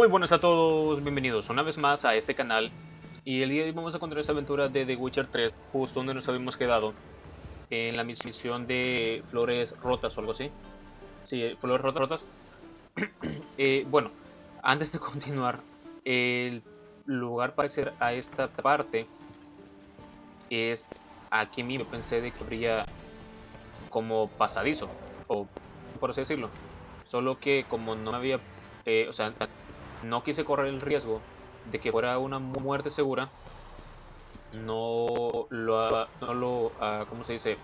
Muy buenas a todos, bienvenidos una vez más a este canal. Y el día de hoy vamos a continuar esta aventura de The Witcher 3, justo donde nos habíamos quedado, en la misión de flores rotas o algo así. Sí, flores rotas. Bueno, antes de continuar, el lugar para acceder a esta parte es aquí mismo. Pensé de que habría como pasadizo, o por así decirlo. Solo que como no me había, o sea, no quise correr el riesgo de que fuera una muerte segura, no lo, ¿cómo se dice?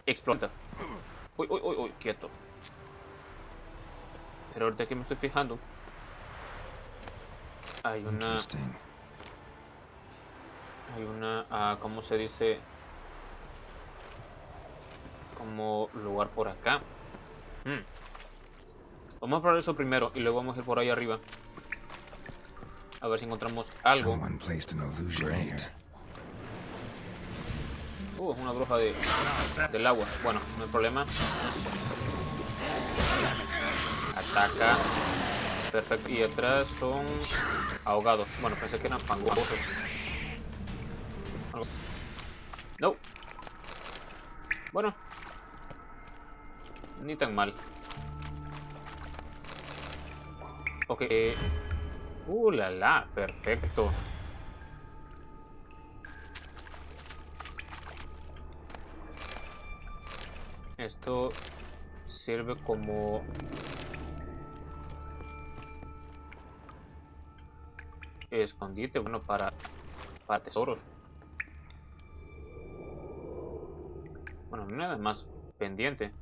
Explota. Uy, uy, uy, uy, quieto. Pero ahorita que me estoy fijando, hay una, ¿cómo se dice? Como lugar por acá. Vamos a probar eso primero y luego vamos a ir por ahí arriba. A ver si encontramos algo. Una bruja del agua. Bueno, no hay problema. Ataca. Perfecto. Y atrás son ahogados. Bueno, pensé que eran fangosos. No. Bueno. Ni tan mal. Ok. La la. Perfecto. Esto sirve como escondite, bueno, para tesoros. Bueno, no hay nada más pendiente.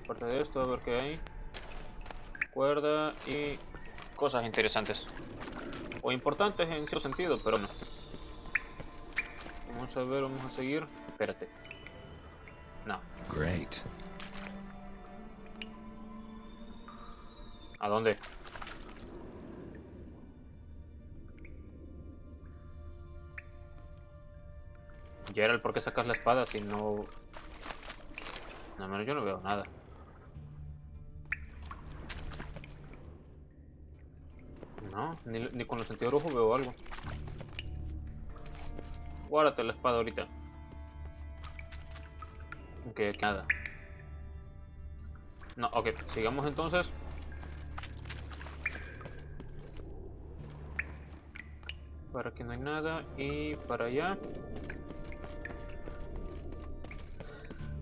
Aparte de esto, a ver qué hay. Cuerda y cosas interesantes. O importantes en cierto sentido, pero no. Vamos a ver, vamos a seguir. Espérate. No. Great. ¿A dónde? Geralt, ¿por qué sacas la espada si no...? No, menos yo no veo nada. No, ni con los sentidos rojos veo algo. Guárdate la espada ahorita. Que nada. No, ok, sigamos entonces. Para aquí no hay nada. Y para allá.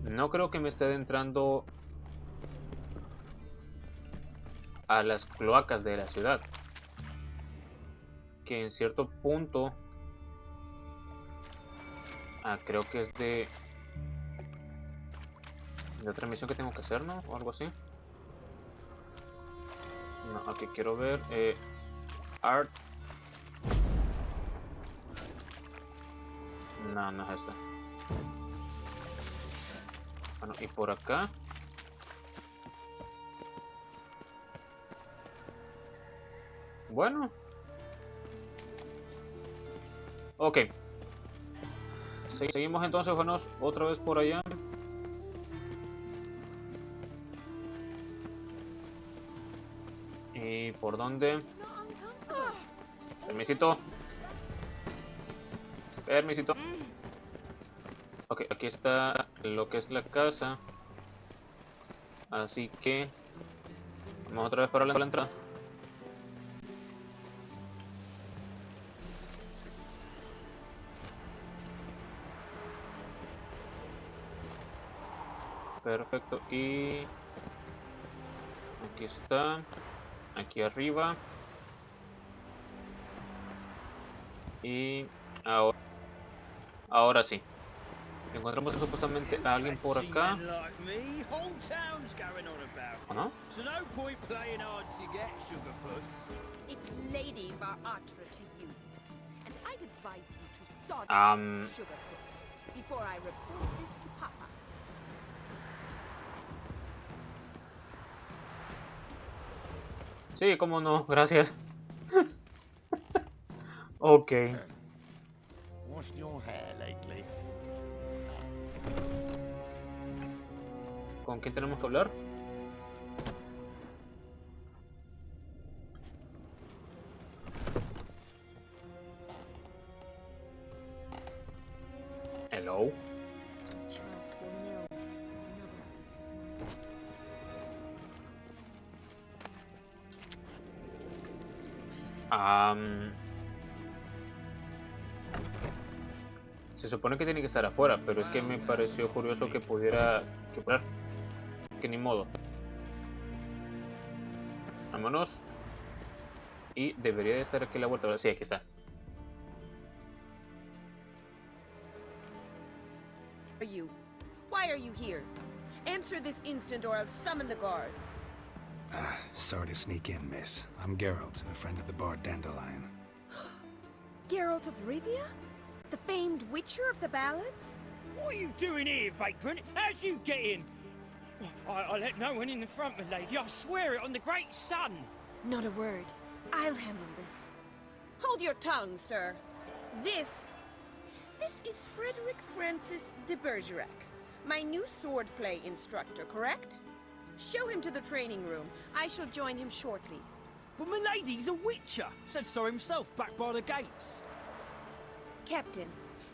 No creo que me esté adentrando a las cloacas de la ciudad. Que en cierto punto... creo que es de otra misión que tengo que hacer, ¿no? O algo así. No, aquí quiero ver. Art. No, no es esta. Bueno, y por acá. Bueno. Ok. Seguimos entonces, bueno, otra vez por allá. ¿Y por dónde? Permisito. Permisito. Ok, aquí está lo que es la casa. Así que... vamos otra vez para la entrada. Perfecto, y... aquí está. Aquí arriba. Y... ahora sí. Encontramos supuestamente a alguien por acá. ¿O no? Sí, cómo no, gracias. Ok. ¿Con quién tenemos que hablar? Am, se supone que tiene que estar afuera, pero es que me pareció curioso que pudiera... que ni modo. Vámonos. Y debería de estar aquí a la vuelta. Sí, aquí está. Why are you here? Answer this instant or I'll summon the guards. Sorry to sneak in, miss. I'm Geralt, a friend of the bard Dandelion. Geralt of Rivia? The famed witcher of the ballads? What are you doing here, vagrant? How'd you get in? I let no one in the front, my lady. I swear it on the great sun. Not a word. I'll handle this. Hold your tongue, sir. This is Frederick Francis de Bergerac, my new swordplay instructor, correct? Show him to the training room. I shall join him shortly. But my lady's a witcher. Said so himself back by the gates. Captain,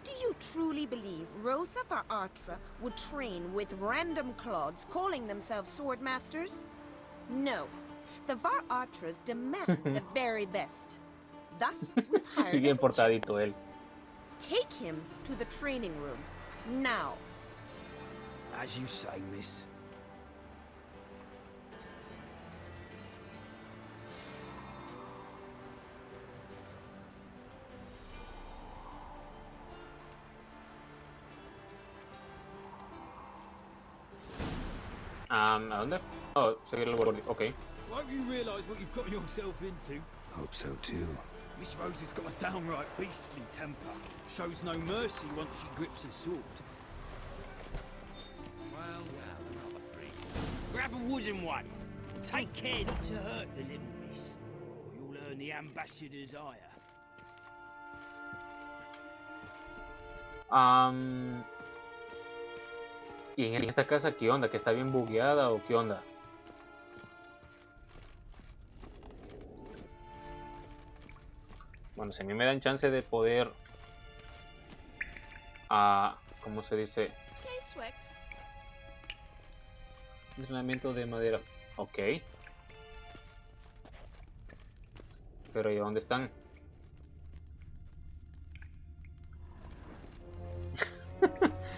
do you truly believe Rosa Varatra would train with random clods calling themselves swordmasters? No. The Varatras demand the very best. Thus, we've hired Bien portadito él. Take him to the training room. Now. As you say, miss. ¿A dónde? Oh, seguir el borde. Ok. Won't you realise what you've got yourself into? Hope so, too. Miss Rosie's got a downright beastly temper. Shows no mercy once she grips a sword. Well, another freak. Grab a wooden one. Take care not to hurt the little miss, or you'll earn the ambassador's ire. ¿Y en esta casa qué onda? ¿Que está bien bugueada o qué onda? Bueno, si a mí me dan chance de poder... ¿cómo se dice? Entrenamiento de madera. Ok. Pero ¿y dónde están?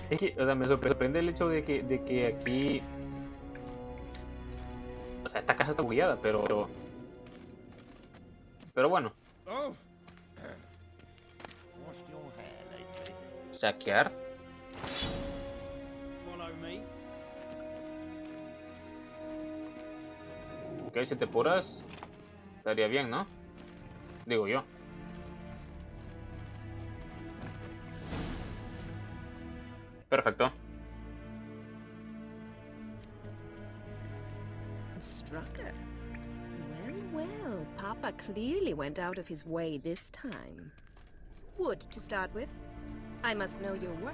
Es que, o sea, me sorprende el hecho de que aquí... O sea, esta casa está bugueada, pero bueno. Saquear. Follow me. Ok, si te apuras, estaría bien, ¿no? Digo yo. Perfecto. Strucker. Well, Papa clearly went out of his way this time. Wood, to start with. I must know your worth.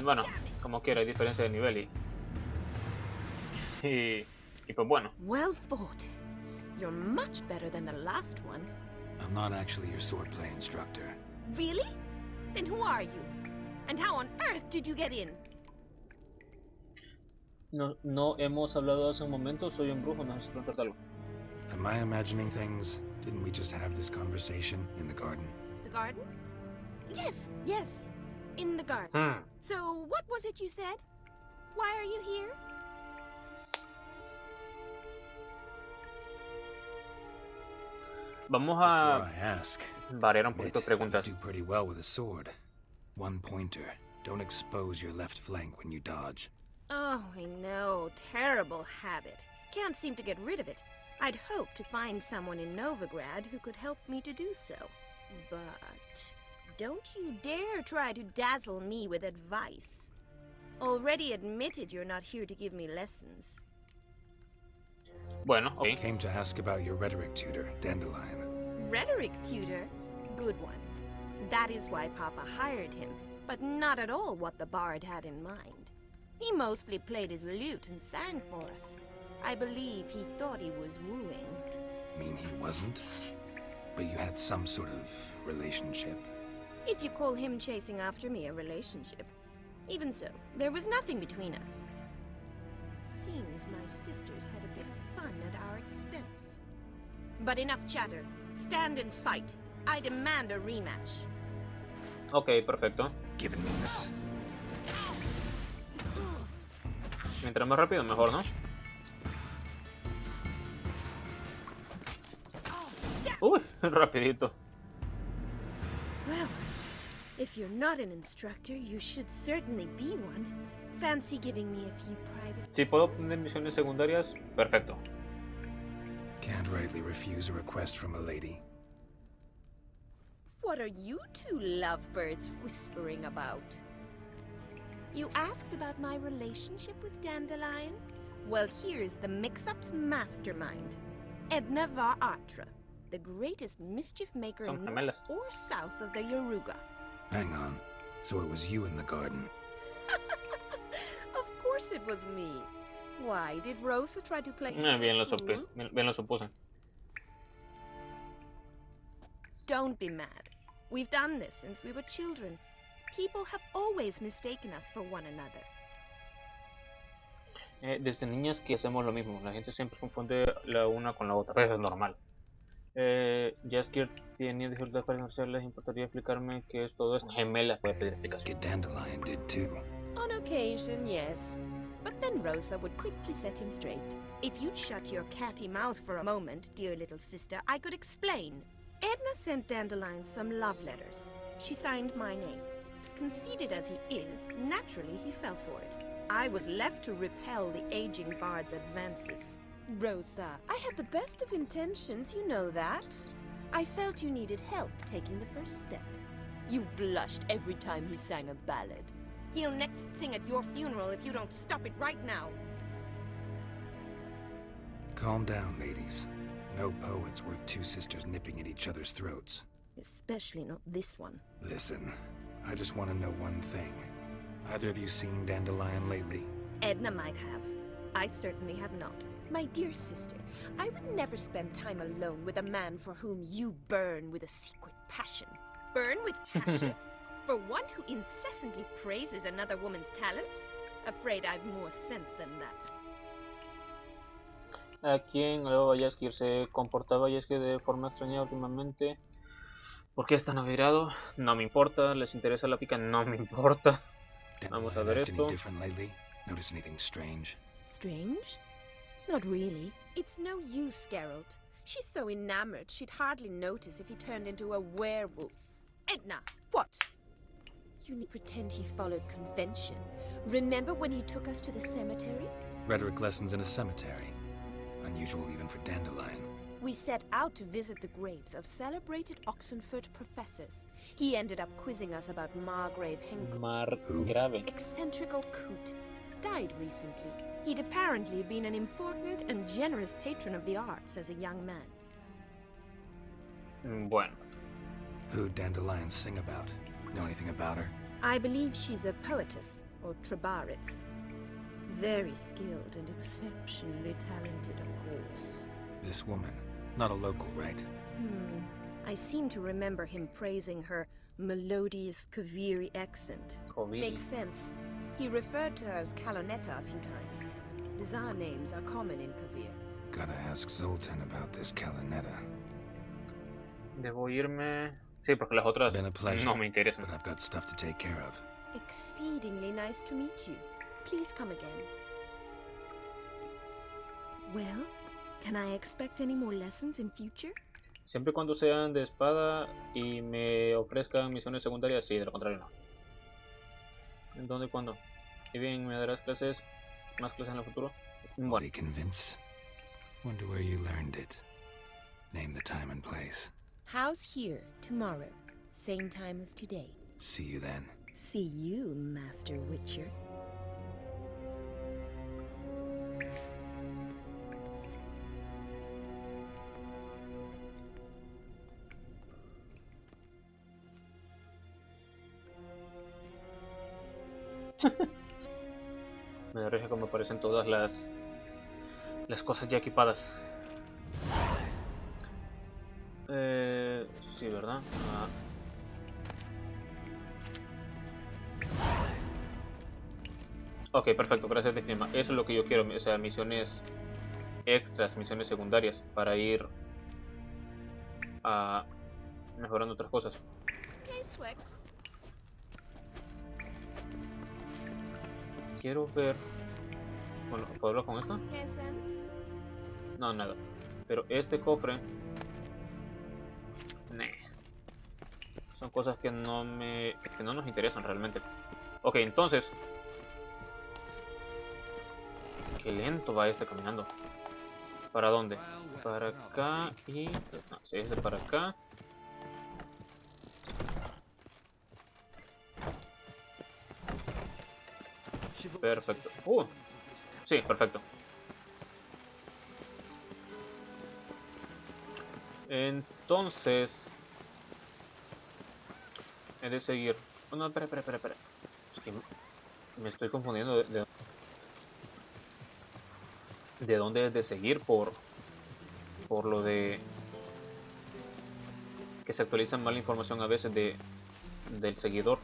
Bueno, como quiera, hay diferencia de nivel y pues bueno. Well fought. You're much better than the last one. I'm not actually your swordplay instructor. Really? Then who are you? And how on earth did you get in? No hemos hablado hace un momento, soy un brujo, no sé si preguntarte algo. Am I imagining things? Didn't we just have this conversation in the garden? The garden? Yes. In the garden. So, what was it you said? Why are you here? Vamos Before a I ask, variar un poquito admit, preguntas. you do pretty well with a sword. One pointer. Don't expose your left flank when you dodge. Oh, I know. Terrible habit. Can't seem to get rid of it. I'd hoped to find someone in Novigrad who could help me to do so. But don't you dare try to dazzle me with advice. Already admitted you're not here to give me lessons. Bueno, ok. Came to ask about your rhetoric tutor, Dandelion. Rhetoric tutor? Good one. That is why Papa hired him, but not at all what the bard had in mind. He mostly played his lute and sang for us. I believe he thought he was wooing. Mean he wasn't? But you had some sort of relationship? If you call him chasing after me a relationship. Even so, there was nothing between us. Seems my sisters had a bit of fun at our expense. But enough chatter. Stand and fight. I demand a rematch. Ok, perfecto. Given me this. Mientras más rápido, mejor, ¿no? Uy, rapidito. Well, if you're not an instructor, you should certainly be one. Fancy giving me a few private Si puedo lessons? obtener misiones secundarias, perfecto. Can't rightly refuse a request from a lady. What are you two lovebirds whispering about? You asked about my relationship with Dandelion? Well, here's the mix-up's mastermind. Edna var Atra, the greatest mischief maker Son north gemelas. or south of the Yaruga. Hang on. So it was you in the garden. Of course it was me. Why, did Rosa try to play Bien lo fool? supe, bien lo supuse. Don't be mad. We've done this since we were children. People have always mistaken us for one another. Desde niñas que hacemos lo mismo, la gente siempre confunde la una con la otra, pero es normal. Jaskier tenía dificultades para conocer, ¿les importaría explicarme qué es todo esto? Gemelas, puede pedir explicación. Good Dandelion did too. On occasion, yes. But then Rosa would quickly set him straight. If you'd shut your catty mouth for a moment, dear little sister, I could explain. Edna sent Dandelion some love letters. She signed my name. Conceited as he is, naturally he fell for it. I was left to repel the aging bard's advances. Rosa, I had the best of intentions, you know that. I felt you needed help taking the first step. You blushed every time he sang a ballad. He'll next sing at your funeral if you don't stop it right now. Calm down, ladies. No poet's worth two sisters nipping at each other's throats. Especially not this one. Listen, I just want to know one thing. Either of you seen Dandelion lately? Edna might have. I certainly have not. My dear sister, I would never spend time alone with a man for whom you burn with a secret passion. Burn with passion? For one who incessantly praises another woman's talents? Afraid I've more sense than that. Aquí en Nueva Jaskier se comportaba Jaskier de forma extraña últimamente. ¿Por qué están avirado? No me importa. ¿Les interesa la pica? No me importa. Vamos a ver act any esto. different lately? Notice anything strange? Strange? Not really. It's no use, Geralt. She's so enamored she'd hardly notice if he turned into a werewolf. Edna, what? You need pretend he followed convention. Remember when he took us to the cemetery? Rhetoric lessons in a cemetery. Unusual even for Dandelion. We set out to visit the graves of celebrated Oxenford professors. He ended up quizzing us about Margrave Henkel. Margrave. Eccentrical coot. Died recently. He'd apparently been an important and generous patron of the arts as a young man. Bueno. Who'd Dandelion sing about? Know anything about her? I believe she's a poetess, or Trebaritz. Very skilled and exceptionally talented, of course. This woman. Not a local, right? I seem to remember him praising her melodious Kaviri accent. Covid. Makes sense. He referred to her as Calonetta a few times. Bizarre names are common in Kavir. Gotta ask Zoltan about this Calinetta. Debo irme. Sí, porque las otras Been a pleasure, no me interesan. but I've got stuff to take care of. Exceedingly nice to meet you. Please come again. Well, can I expect any more lessons in future? Siempre y cuando sean de espada y me ofrezcan misiones secundarias, sí, de lo contrario no. ¿En dónde y cuándo? Y bien, ¿me darás clases? ¿Más clases en el futuro? Bueno, They convince? Wonder where you learned it. Name the time and place. House here, tomorrow. Same time as today. See you then. See you, Master Witcher. Me da risa como aparecen todas las cosas ya equipadas. Sí, ¿verdad? Ah. Ok, perfecto, gracias de clima. Eso es lo que yo quiero, o sea, misiones extras, misiones secundarias, para ir mejorando otras cosas. Okay, Swix. Quiero ver... Bueno, ¿puedo hablar con esto? Hessen. No, nada. Pero este cofre... Nah. Son cosas que no nos interesan realmente. Ok, entonces... Qué lento va este caminando. ¿Para dónde? Para acá y... No, sí, ese para acá. Perfecto. Sí, perfecto. Entonces... He de seguir... Oh, no, espera. Es que me estoy confundiendo de dónde es de seguir por lo de... Que se actualiza mal la información a veces del seguidor.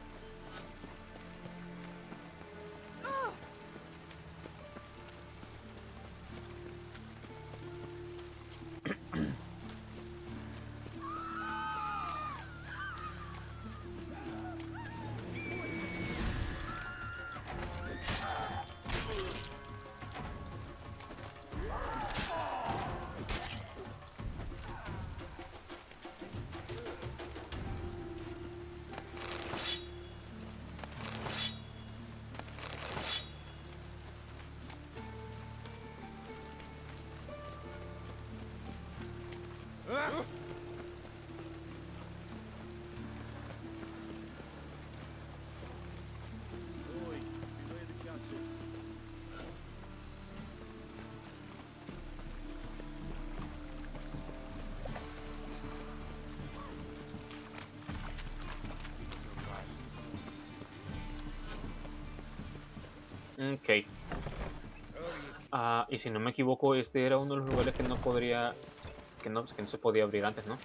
Ok. Y si no me equivoco, este era uno de los lugares que no podría... Que no se podía abrir antes, ¿no?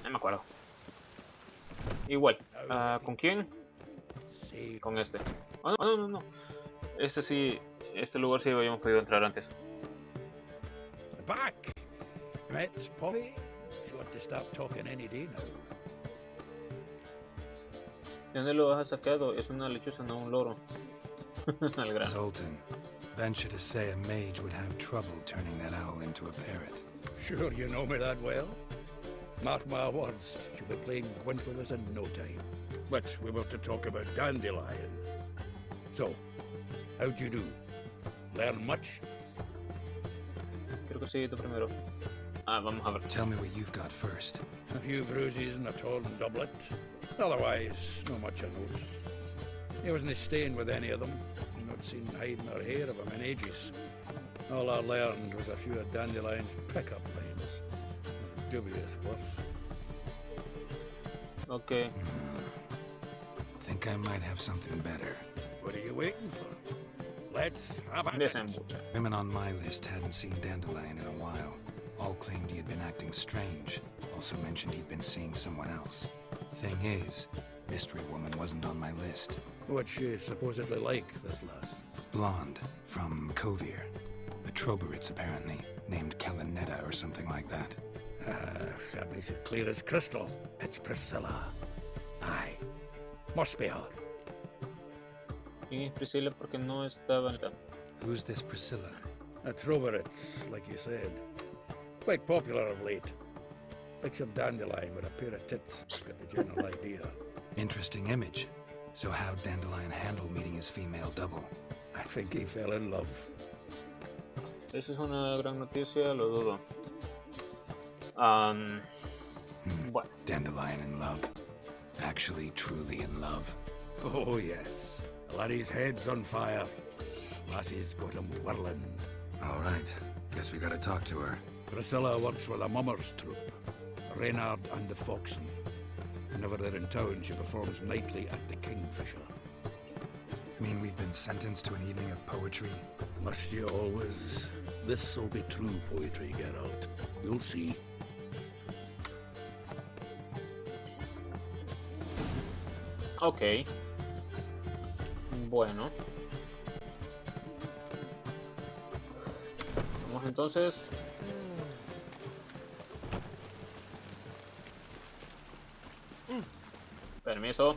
No me acuerdo. Igual. ¿Con quién? Con este. Oh, no. Este sí... Este lugar sí habíamos podido entrar antes. Back! Met's Poppy? She ought to stop talking any day now. ¿De dónde lo has sacado? Es una lechuza, no un loro. Al grano. Zoltan, venture to say a mage would have trouble turning that owl into a parrot. Sure you know me that well? Mark my words, she'll be playing Gwent with us in no time. But we were to talk about Dandelion. So, how'd you do? Learn much? Creo que sí, tú primero. Vamos a ver. Tell me what you've got first. A few bruises and a torn doublet. Otherwise, not much of note. He wasn't staying with any of them. I've not seen hide nor hair of him in ages. All I learned was a few of Dandelion's pickup lines. Dubious worth. Ok. Think I might have something better. What are you waiting for? Let's have a Desembucha. Women on my list hadn't seen Dandelion in a while. All claimed he had been acting strange. Also mentioned he'd been seeing someone else. Thing is, Mystery Woman wasn't on my list. What's she supposedly like, this lass? Blonde, from Kovir. A Troberits, apparently, named Kalinetta or something like that. That makes it clear as crystal. It's Priscilla. Aye. Must be her. Y Priscilla porque no estaba en el... Who's this Priscilla? A Troberits, like you said. Quite popular of late. Picture Dandelion with a pair of tits. Get the general idea. Interesting image. So how'd Dandelion handle meeting his female double? I think he fell in love. Esa es una gran noticia, lo dudo. Bueno. Dandelion in love. Actually, truly in love. Oh, yes. Laddie's head's on fire. Lassie's got him whirling. All right. Guess we gotta talk to her. Priscilla works with a mummers troupe. Reynard and the Foxen. Whenever they're in town, she performs nightly at the Kingfisher. Mean we've been sentenced to an evening of poetry? Must you always? This'll be true poetry, Geralt. You'll see. Ok. Bueno. Vamos entonces. Permiso.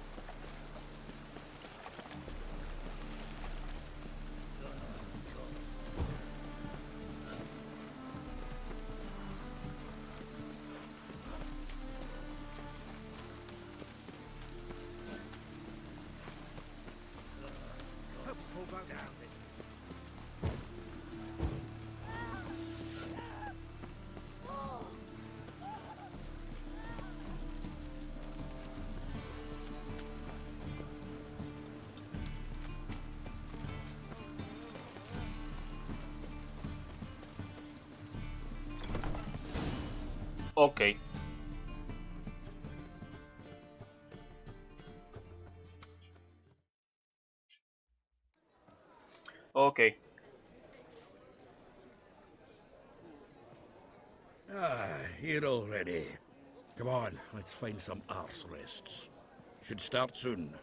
Ok. Ok. Here already. Come on, let's find some arse rests. Should start soon.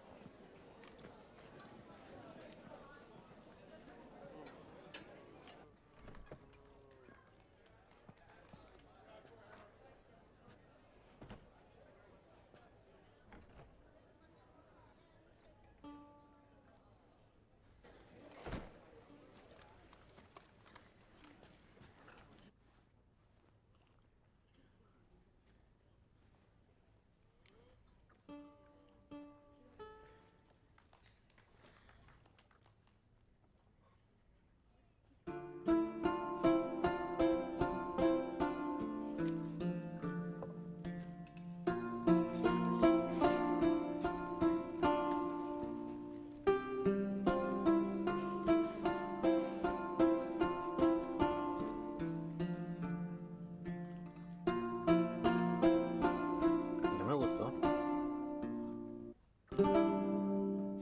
No me gustó.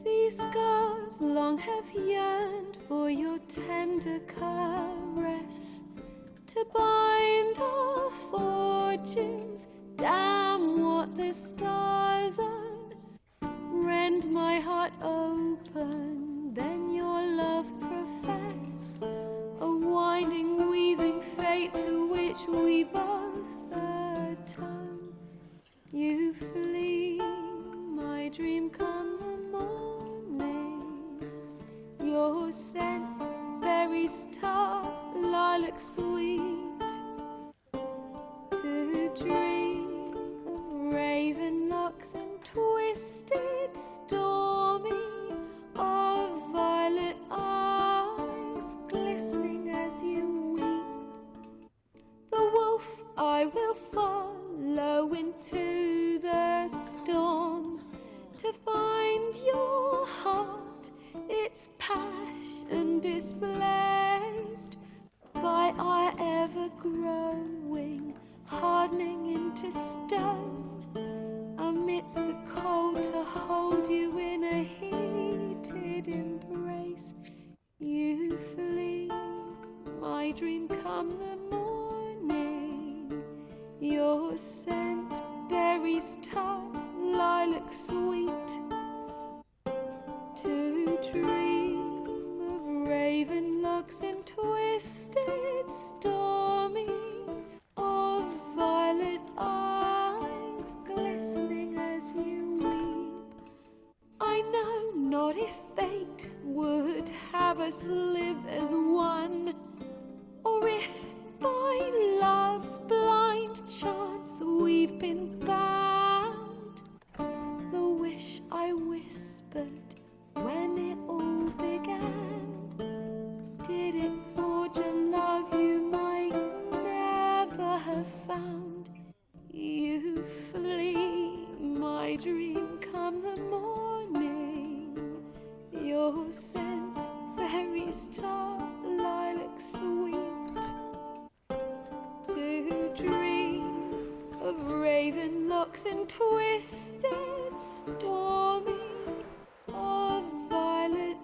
These scars long have yearned for your tender caress, to bind our fortunes. Damn what the stars own. Rend my heart open, then your love profess, a winding, weaving fate to which we both atone. You flee, my dream come the morning. Your scent, berries tart, lilac sweet. To dream of raven locks and twisted, stormy, of violet eyes glistening as you weep. The wolf I will follow into the storm, to find your heart, its passion displaced by our ever-growing, hardening into stone, amidst the cold to hold you in a heated embrace. You flee, my dream come the morning. Your scent, berries tart, lilac sweet. To dream of raven locks and twisted, stormy, of violet eyes glistening as you weep. I know not if fate would have us live as one, or if by love's blind chance we've been bound. The wish I whispered when it all began, did it forge a love you might never have found? You flee, my dream come the morning. Your scent, berries tart, lilac sweet. To dream of raven locks and twisted, stormy, of violet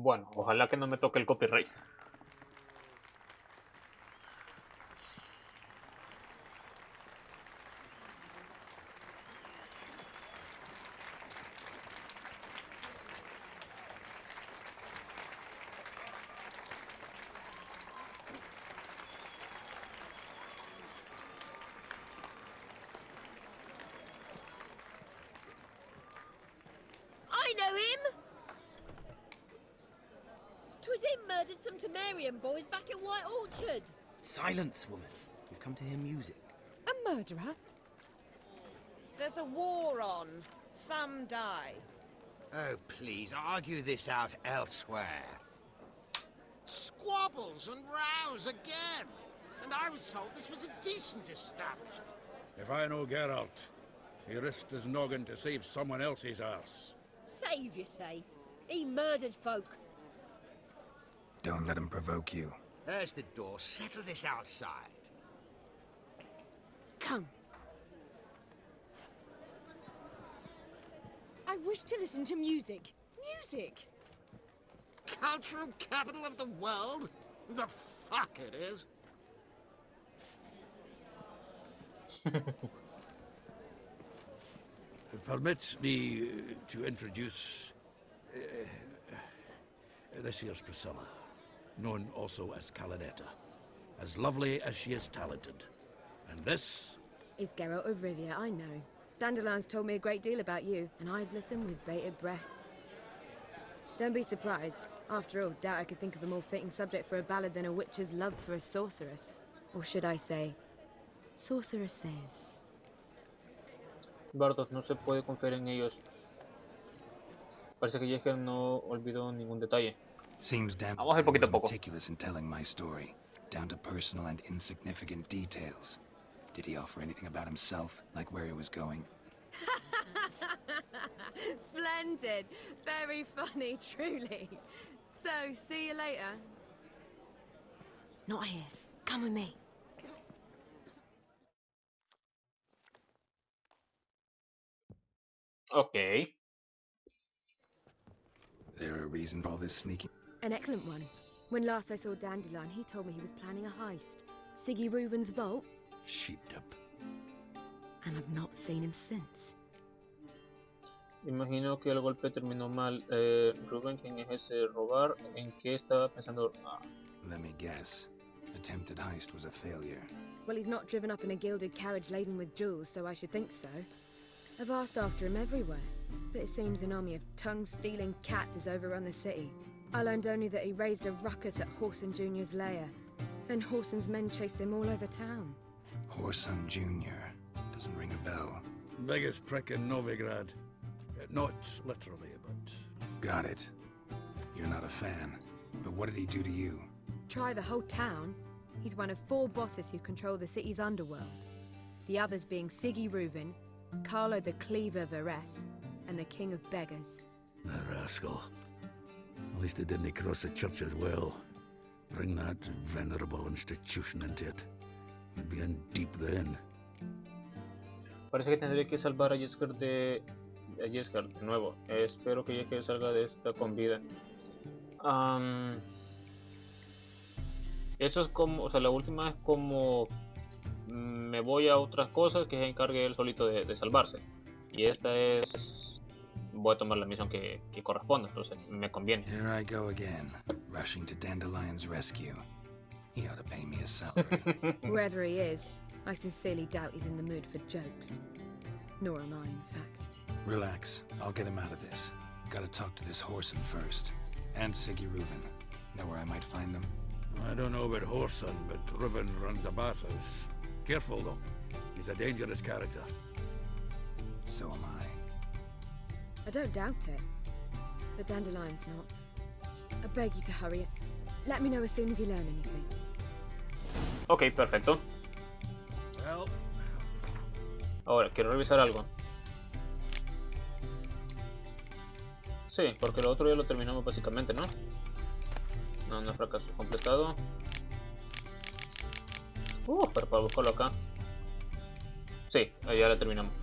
Bueno, ojalá que no me toque el copyright. I know him! 'Twas him murdered some Temerian boys back at White Orchard. Silence, woman. We've come to hear music. A murderer? There's a war on. Some die. Oh, please, argue this out elsewhere. Squabbles and rows again! And I was told this was a decent establishment. If I know Geralt, he risked his noggin to save someone else's arse. Save, you say? He murdered folk. Don't let him provoke you. There's the door. Settle this outside. Come. I wish to listen to music. Music! Cultural capital of the world? The fuck it is. Permit me to introduce this here's Priscilla, known also as Calinetta, as lovely as she is talented. And this It's Geralt of Rivia, I know. Dandelion's told me a great deal about you, and I've listened with bated breath. Don't be surprised. After all, doubt I could think of a more fitting subject for a ballad than a witch's love for a sorceress. Or should I say, sorceresses. Bardos, no se puede confiar en ellos. Parece que Jäger no olvidó ningún detalle. Seems Vamos a ir Dandelion poquito was a poco. meticulous in telling my story, down to personal and insignificant details. Did he offer anything about himself, like where he was going? Splendid. Very funny, truly. So, see you later. Not here. Come with me. Ok. There a reason for all this sneaking? An excellent one. When last I saw Dandelion, he told me he was planning a heist. Siggy Reuven's vault, sheepdip. and I've not seen him since. Imagino que el golpe terminó mal. Rubén, ¿quién es ese robar? ¿En qué estaba pensando? Let me guess. Attempted heist was a failure. Well, he's not driven up in a gilded carriage laden with jewels, so I should think so. I've asked after him everywhere, but it seems an army of tongue-stealing cats has overrun the city. I learned only that he raised a ruckus at Whoreson Jr.'s lair, and Whoreson's men chased him all over town. Whoreson Jr. Doesn't ring a bell. Biggest prick in Novigrad. Not literally, but... Got it. You're not a fan. But what did he do to you? Try the whole town. He's one of 4 bosses who control the city's underworld. The others being Siggy Reuven, Carlo the Cleaver Varese, and the King of Beggars. The rascal. At least he didn't cross the church as well. Bring that venerable institution into it. You'd be in deep then. Parece que tendré que salvar a Jäger de nuevo. Espero que Jäger salga de esta con vida. Eso es como, o sea, la última es como me voy a otras cosas que se encargue él solito de salvarse. Y esta es, voy a tomar la misión que corresponda, entonces me conviene. Here I go again, rushing to Dandelion's rescue. He ought to pay me a salary. Whoever he is, I sincerely doubt he's in the mood for jokes. Nor am I, in fact. Relax, I'll get him out of this. Gotta talk to this Whoreson first. And Siggy Reuven. Know where I might find them? I don't know about Whoreson, but Reuven runs a bathhouse. Careful, though. He's a dangerous character. So am I. I don't doubt it. But Dandelion's not. I beg you to hurry. Let me know as soon as you learn anything. Ok, perfecto. Well, Ahora, quiero revisar algo. Sí, porque lo otro ya lo terminamos básicamente, ¿no? No, no es fracaso completado. Pero para buscarlo acá. Sí, ya la terminamos.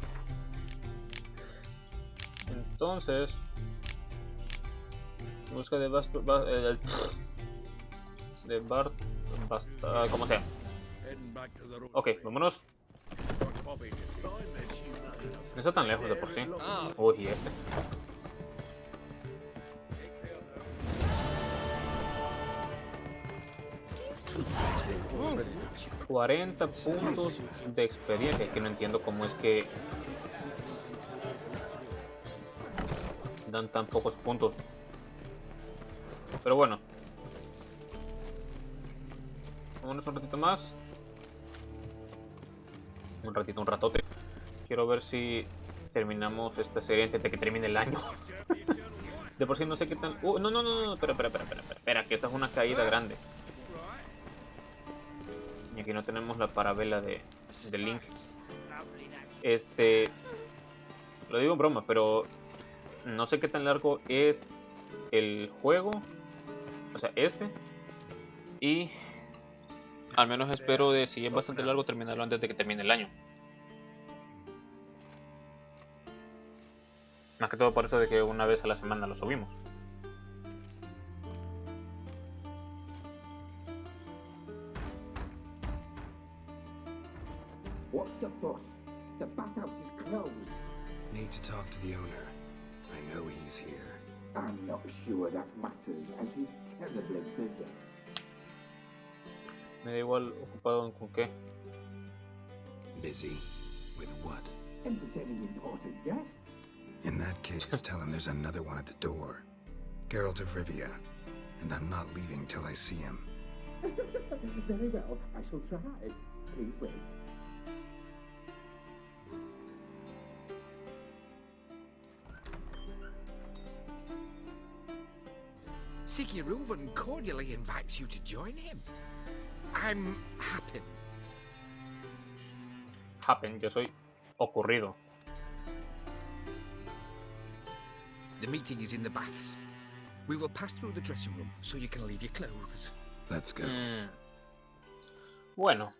Busca de como sea. Ok, vámonos. No está tan lejos de por sí. Uy, y este. $40 puntos de experiencia, que no entiendo cómo es que dan tan pocos puntos. Pero bueno, vámonos un ratito más. Un ratote. Quiero ver si terminamos esta serie antes de que termine el año. De por sí no sé qué tal. No, espera, que esta es una caída grande. Y aquí no tenemos la parabela de Link. Lo digo en broma, pero no sé qué tan largo es el juego. O sea, y al menos espero de, si es bastante largo, terminarlo antes de que termine el año. Más que todo por eso de que una vez a la semana lo subimos. What's the fuss? The bathhouse is closed. Need to talk to the owner. I know he's here. I'm not sure that matters, as he's terribly busy. Me da igual ocupado con qué. Busy? With what? Entertaining important guests. In that case, tell him there's another one at the door. Geralt of Rivia. And I'm not leaving till I see him. Very well, I shall try. Please wait. Sigurd cordially invites you to join him. I'm happy. Happen, yo soy ocurrido. The meeting is in the baths. We will pass through the dressing room so you can leave your clothes. Let's go. Bueno.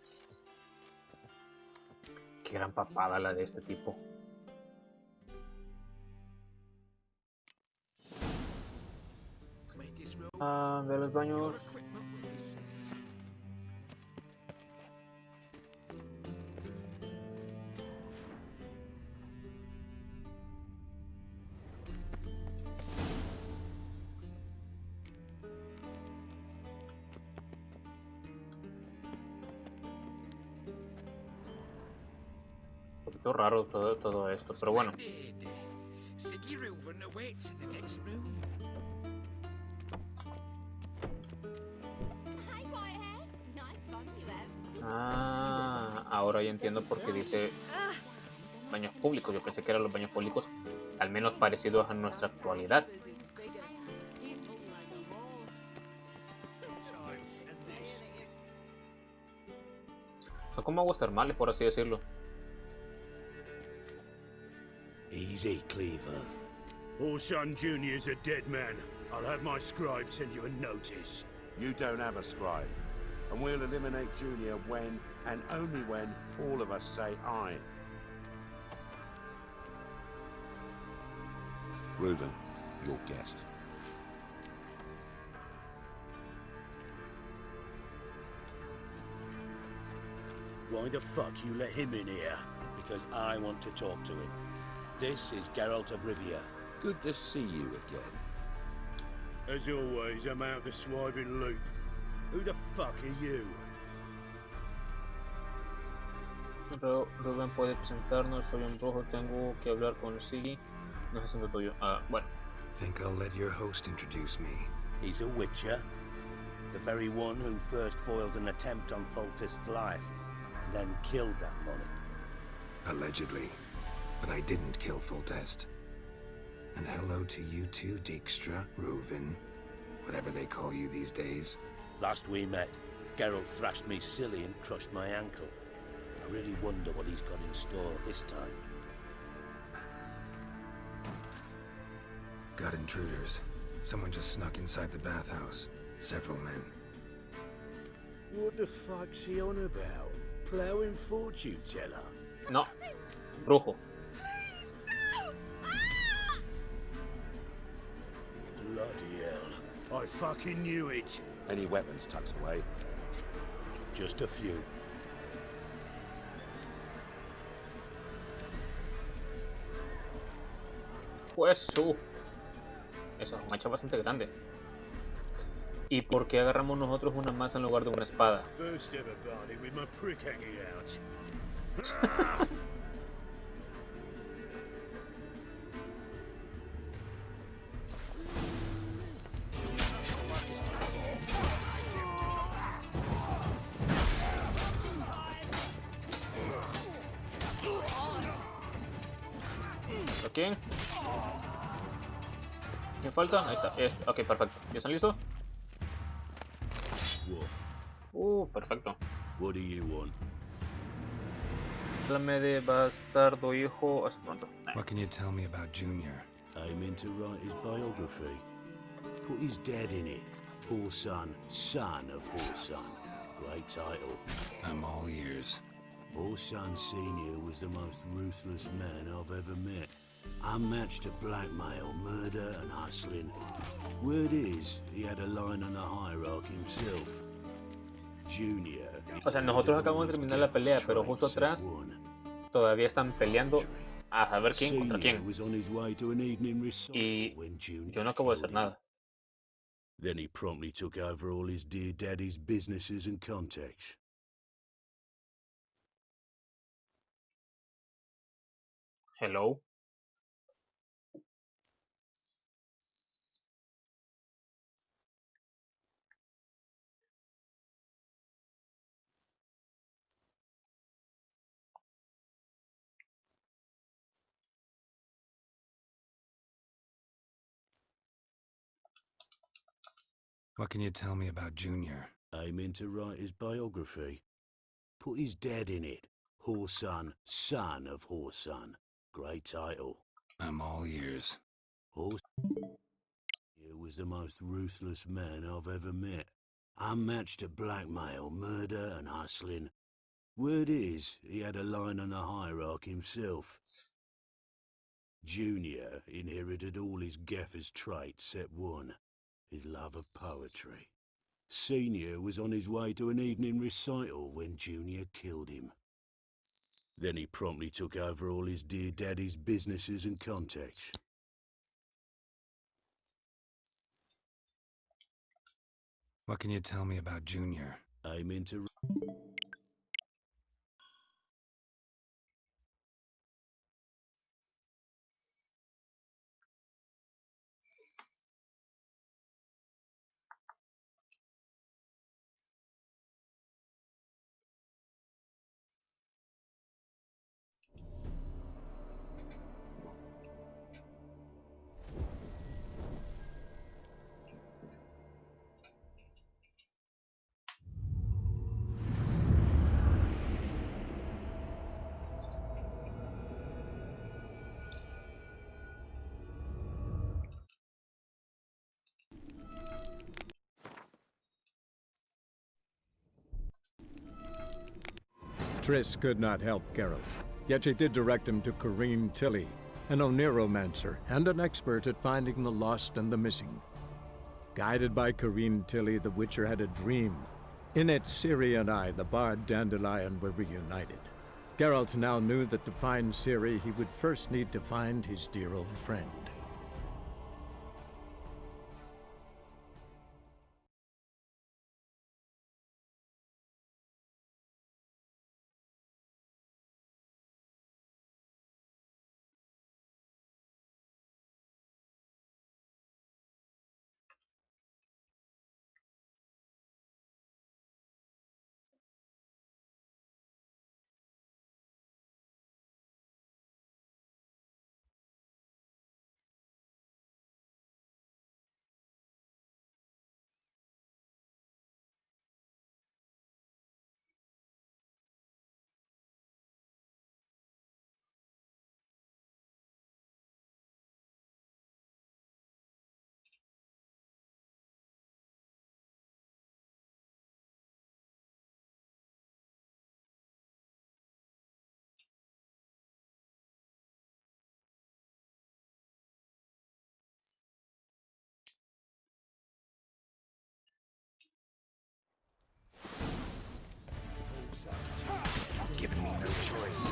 Qué gran papada la de este tipo. De los baños. Un poquito raro todo esto, pero bueno. Sigurd awaits in the next room. Ahora ya entiendo por qué dice baños públicos. Yo pensé que eran los baños públicos al menos parecidos a nuestra actualidad. Son como aguas termales, por así decirlo. Easy, Cleaver. Orson Jr.'s a dead man. I'll have my scribe send you a notice. You don't have a scribe. And we'll eliminate Junior when, and only when, all of us say aye. Reuven, your guest. Why the fuck you let him in here? Because I want to talk to him. This is Geralt of Rivia. Good to see you again. As always, I'm out the swiping loop. Who the fuck are you? Reuven puede presentarnos, soy un rojo, tengo que hablar con Siggy. No es asunto tuyo. Bueno. Think I'll let your host introduce me. He's a witcher. The very one who first foiled an attempt on Foltest's life, and then killed that monarch. Allegedly. But I didn't kill Foltest. And hello to you too, Dijkstra, Reuven, whatever they call you these days. Last we met, Geralt thrashed me silly and crushed my ankle. I really wonder what he's got in store this time. Got intruders. Someone just snuck inside the bathhouse. Several men. What the fuck's he on about? Plowing fortune teller? No. Brujo. Bloody hell. I fucking knew it. Any weapons tucked away? Just a few. Pues su. Esa es un hacha bastante grande. ¿Y por qué agarramos nosotros una maza en lugar de una espada? First ever party with my prick hanging out. ¿A quién? ¿Quién falta? Ahí está. Este. Ok, perfecto. ¿Ya están listos? Perfecto. What do you want? Háblame de bastardo hijo. Hasta pronto. What can you tell me about Junior? Aiming to write his biography. Put his dad in it. Poor son, son of Horson. Great title. I'm all ears. Horson Sr. was the most ruthless man I've ever met. Unmatched at blackmail, murder and hustling. Word is, he had a line on the hierarchy himself. Junior. O sea, nosotros acabamos de terminar la pelea, pero justo atrás todavía están peleando a saber quién contra quién. Y yo no acabo de hacer nada. Then he promptly took over all his dear daddy's businesses and contacts. Hello. What can you tell me about Junior? Aiming to write his biography. Put his dad in it. Horson, son of Horson. Great title. I'm all ears. Horson was the most ruthless man I've ever met. Unmatched at blackmail, murder and hustling. Word is, he had a line on the hierarchy himself. Junior inherited all his gaffer's traits except one, his love of poetry. Senior was on his way to an evening recital when Junior killed him. Then he promptly took over all his dear daddy's businesses and contacts. What can you tell me about Junior? Aiming to... Triss could not help Geralt, yet she did direct him to Corrine Tilly, an oneiromancer and an expert at finding the lost and the missing. Guided by Corrine Tilly, the Witcher had a dream. In it, Ciri and I, the bard Dandelion, were reunited. Geralt now knew that to find Ciri, he would first need to find his dear old friend. given me no choice.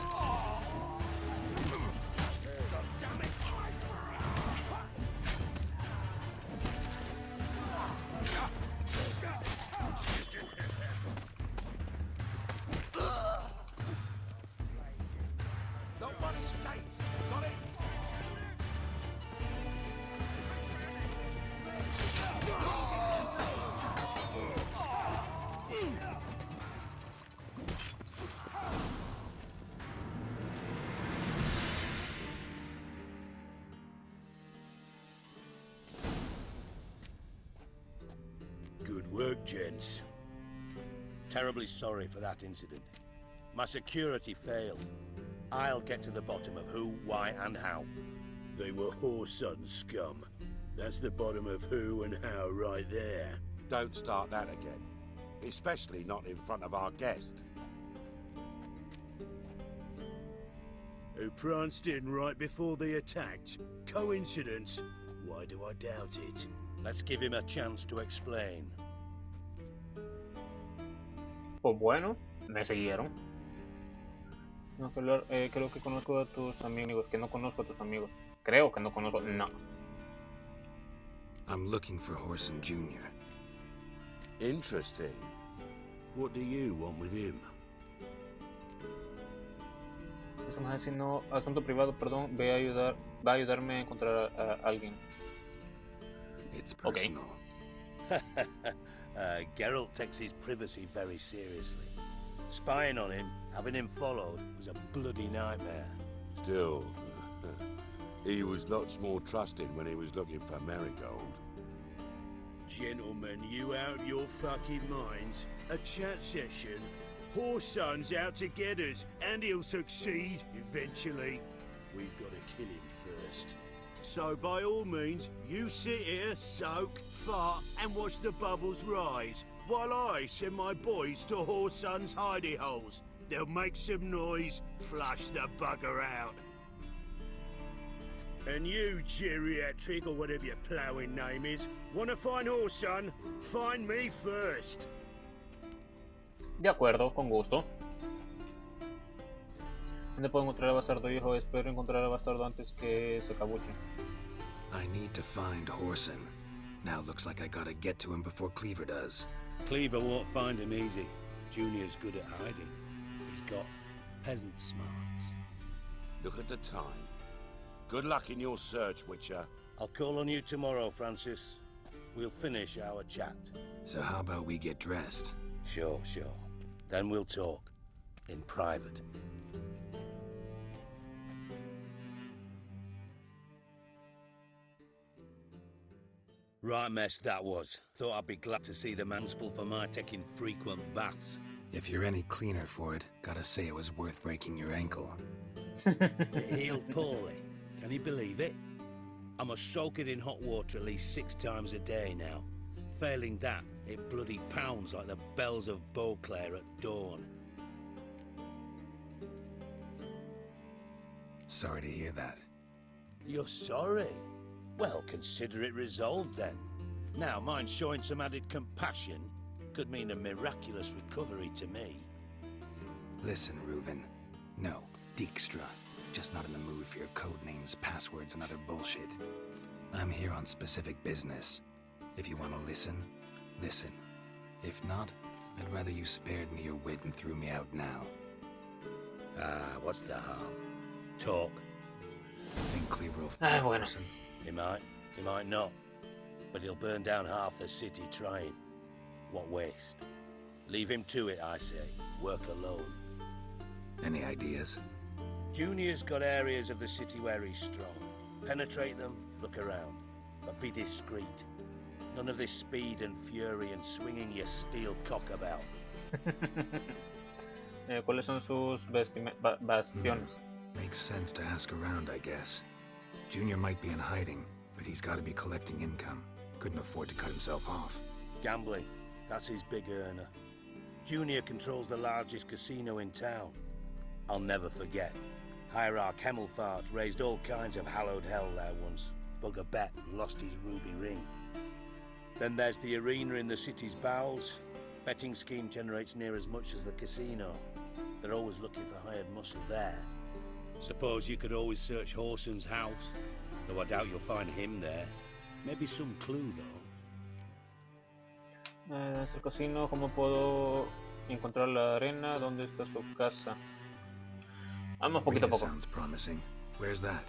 Good work, gents. Terribly sorry for that incident. My security failed. I'll get to the bottom of who, why, and how. They were whoreson scum. That's the bottom of who and how right there. Don't start that again. Especially not in front of our guest. Who pranced in right before they attacked. Coincidence? Why do I doubt it? Let's give him a chance to explain. Pues bueno, me siguieron. Tengo que hablar, creo que conozco a tus amigos, que no conozco a tus amigos. Creo que no conozco, no. I'm looking for Whoreson Jr. Interesting. What do you want with him? Eso más así no, asunto privado, perdón, va a ayudarme a encontrar a alguien. It's personal. Geralt takes his privacy very seriously. Spying on him, having him followed, was a bloody nightmare. Still, he was lots more trusting when he was looking for Marigold. Gentlemen, you out of your fucking minds? A chat session? Whoreson's out to get us, and he'll succeed eventually. We've got to kill him first. So by all means, you sit here, soak, fart, and watch the bubbles rise, while I send my boys to Whoreson's hidey holes. They'll make some noise, flush the bugger out. And you, geriatric, or whatever your ploughing name is, wanna find Whoreson? Find me first. De acuerdo, con gusto. ¿Dónde puedo encontrar a Bastardo, hijo? Espero encontrar a Bastardo antes que se cabuche. I need to find Whoreson. Now looks like I gotta get to him before Cleaver does. Cleaver won't find him easy. Junior's good at hiding. He's got peasant smarts. Look at the time. Good luck in your search, Witcher. I'll call on you tomorrow, Francis. We'll finish our chat. So how about we get dressed? Sure. Then we'll talk. In private. Right mess that was. Thought I'd be glad to see the mansple for my taking frequent baths. If you're any cleaner for it, gotta say it was worth breaking your ankle. It healed poorly. Can you believe it? I must soak it in hot water at least 6 times a day now. Failing that, it bloody pounds like the bells of Beauclair at dawn. Sorry to hear that. You're sorry? Well, consider it resolved then. Now, mind showing some added compassion could mean a miraculous recovery to me. Listen, Reuven. No, Dijkstra. Just not in the mood for your code names, passwords, and other bullshit. I'm here on specific business. If you want to listen, listen. If not, I'd rather you spared me your wit and threw me out now. What's the harm? Talk. I think Cleaver will find Whoreson. He might not. But he'll burn down half the city trying. What waste. Leave him to it, I say. Work alone. Any ideas? Junior's got areas of the city where he's strong. Penetrate them, look around. But be discreet. None of this speed and fury and swinging your steel cock about. ¿Cuáles son sus bastiones? Makes sense to ask around, I guess. Junior might be in hiding, but he's got to be collecting income. Couldn't afford to cut himself off. Gambling. That's his big earner. Junior controls the largest casino in town. I'll never forget. Hierarch Hemmelfart raised all kinds of hallowed hell there once. Bug a bet and lost his ruby ring. Then there's the arena in the city's bowels. Betting scheme generates near as much as the casino. They're always looking for hired muscle there. Suppose you could always search Horson's house, though I doubt you'll find him there. Maybe some clue, though. Es el casino. ¿Cómo puedo encontrar la arena? ¿Dónde está su casa? Vamos poquito a poco. Sounds promising. Where's that?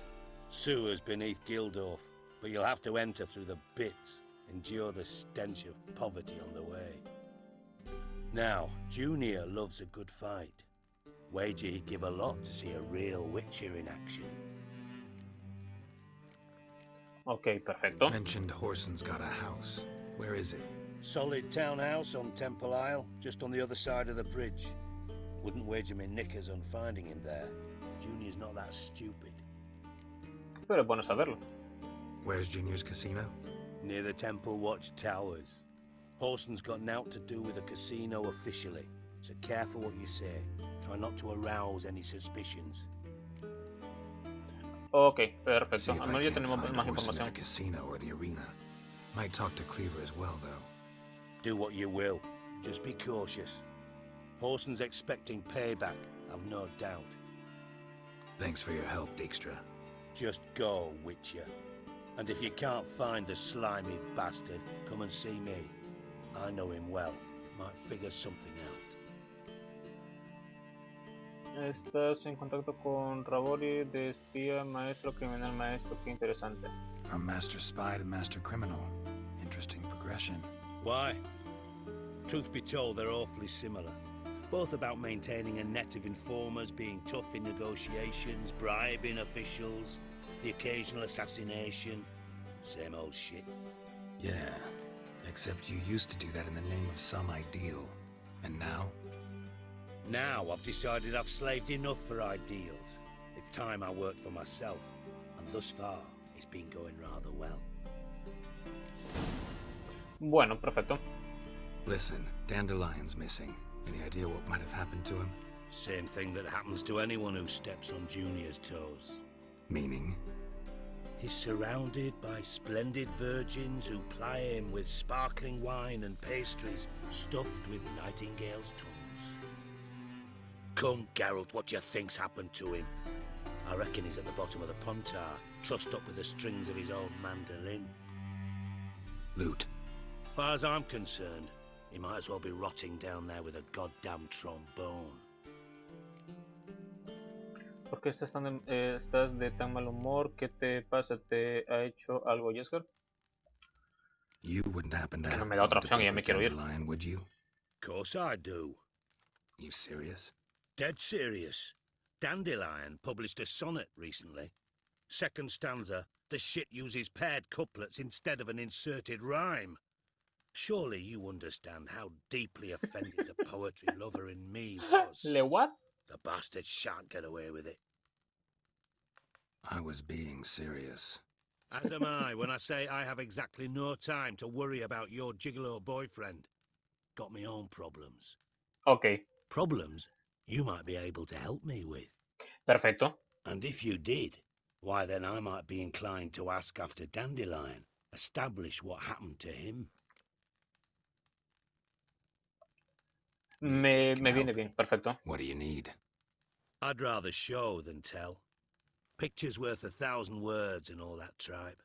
Sewers beneath Gildorf, but you'll have to enter through the bits, endure the stench of poverty on the way. Now, Junior loves a good fight. Wager he'd give a lot to see a real Witcher in action. Ok, perfecto. Mentioned Horson's got a house. Where is it? Solid townhouse on Temple Isle, just on the other side of the bridge. Wouldn't wager me knickers on finding him there. Junior's not that stupid. Pero es bueno saberlo. Where's Junior's casino? Near the Temple Watch Towers. Horson's got nought to do with the casino officially, so careful what you say. Try not to arouse any suspicions. Ok, perfecto. See if Al I menos ya can't tenemos find más Horson at información. the casino or the arena. Might talk to Cleaver as well, though. Do what you will. Just be cautious. Horson's expecting payback, I've no doubt. Thanks for your help, Dijkstra. Just go, Witcher. And if you can't find the slimy bastard, come and see me. I know him well. Might figure something out. Estás en contacto con Rabori de espía, maestro, criminal, maestro. Qué interesante. From master spy to master criminal. Interesting progression. Why? Truth be told, they're awfully similar. Both about maintaining a net of informers, being tough in negotiations, bribing officials, the occasional assassination. Same old shit. Yeah, except you used to do that in the name of some ideal. And now? Now I've decided I've slaved enough for ideals. It's time I worked for myself. And thus far, it's been going rather well. Bueno, perfecto. Listen, Dandelion's missing. Any idea what might have happened to him? Same thing that happens to anyone who steps on Junior's toes. Meaning? He's surrounded by splendid virgins who ply him with sparkling wine and pastries stuffed with nightingales' tongues. Come, Geralt, what do you think's happened to him? I reckon he's at the bottom of the pontar, trussed up with the strings of his own mandolin. Loot. As far as I'm concerned, he might as well be rotting down there with a goddamn trombone. ¿Por qué estás de tan mal humor? ¿Qué te pasa? ¿Te ha hecho algo, Jesker? You wouldn't happen to Que no have me da otra to opción y ya pick me with quiero ir. Dandelion, would you? Course I do. You serious? Dead serious. Dandelion published a sonnet recently. Second stanza, the shit uses paired couplets instead of an inserted rhyme. Surely you understand how deeply offended the poetry lover in me was. Le what? The bastard shan't get away with it. I was being serious. As am I when I say I have exactly no time to worry about your gigolo boyfriend. Got me own problems. Ok, Problems you might be able to help me with. perfecto. And if you did, why then I might be inclined to ask after Dandelion, establish what happened to him. Me viene bien, perfecto. What do you need? I'd rather show than tell. Picture's worth 1,000 words and all that tripe.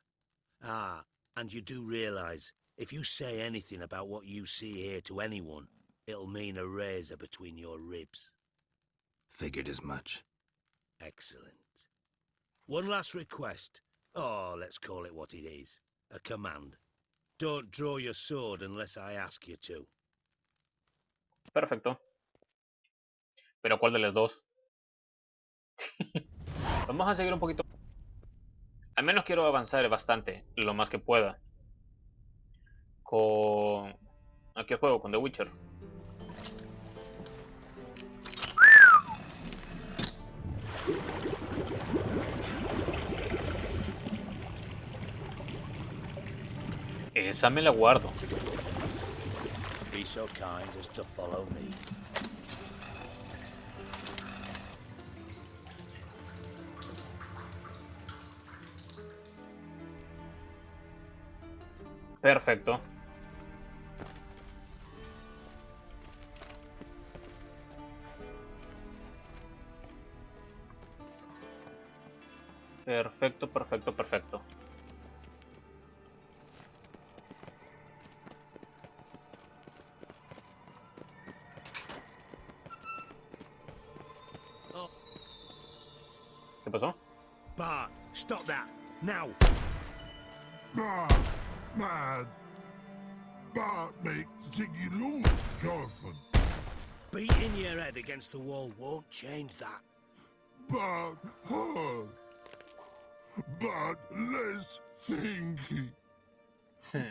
Ah, and you do realise, if you say anything about what you see here to anyone, it'll mean a razor between your ribs. Figured as much. Excellent. One last request. Oh, let's call it what it is. A command. Don't draw your sword unless I ask you to. Perfecto. Pero ¿cuál de las dos? Vamos a seguir un poquito. Al menos quiero avanzar bastante, lo más que pueda. Con... ¿A qué juego? Con The Witcher. Esa me la guardo. Be so kind as to follow me. Perfecto. Perfecto, perfecto, perfecto. ¿Qué pasó? Bart, stop that! Now! Bart, mad. Bart makes Ziggy lose, Jorfin. Beating your head against the wall won't change that. Bart hard. Bart less thinky.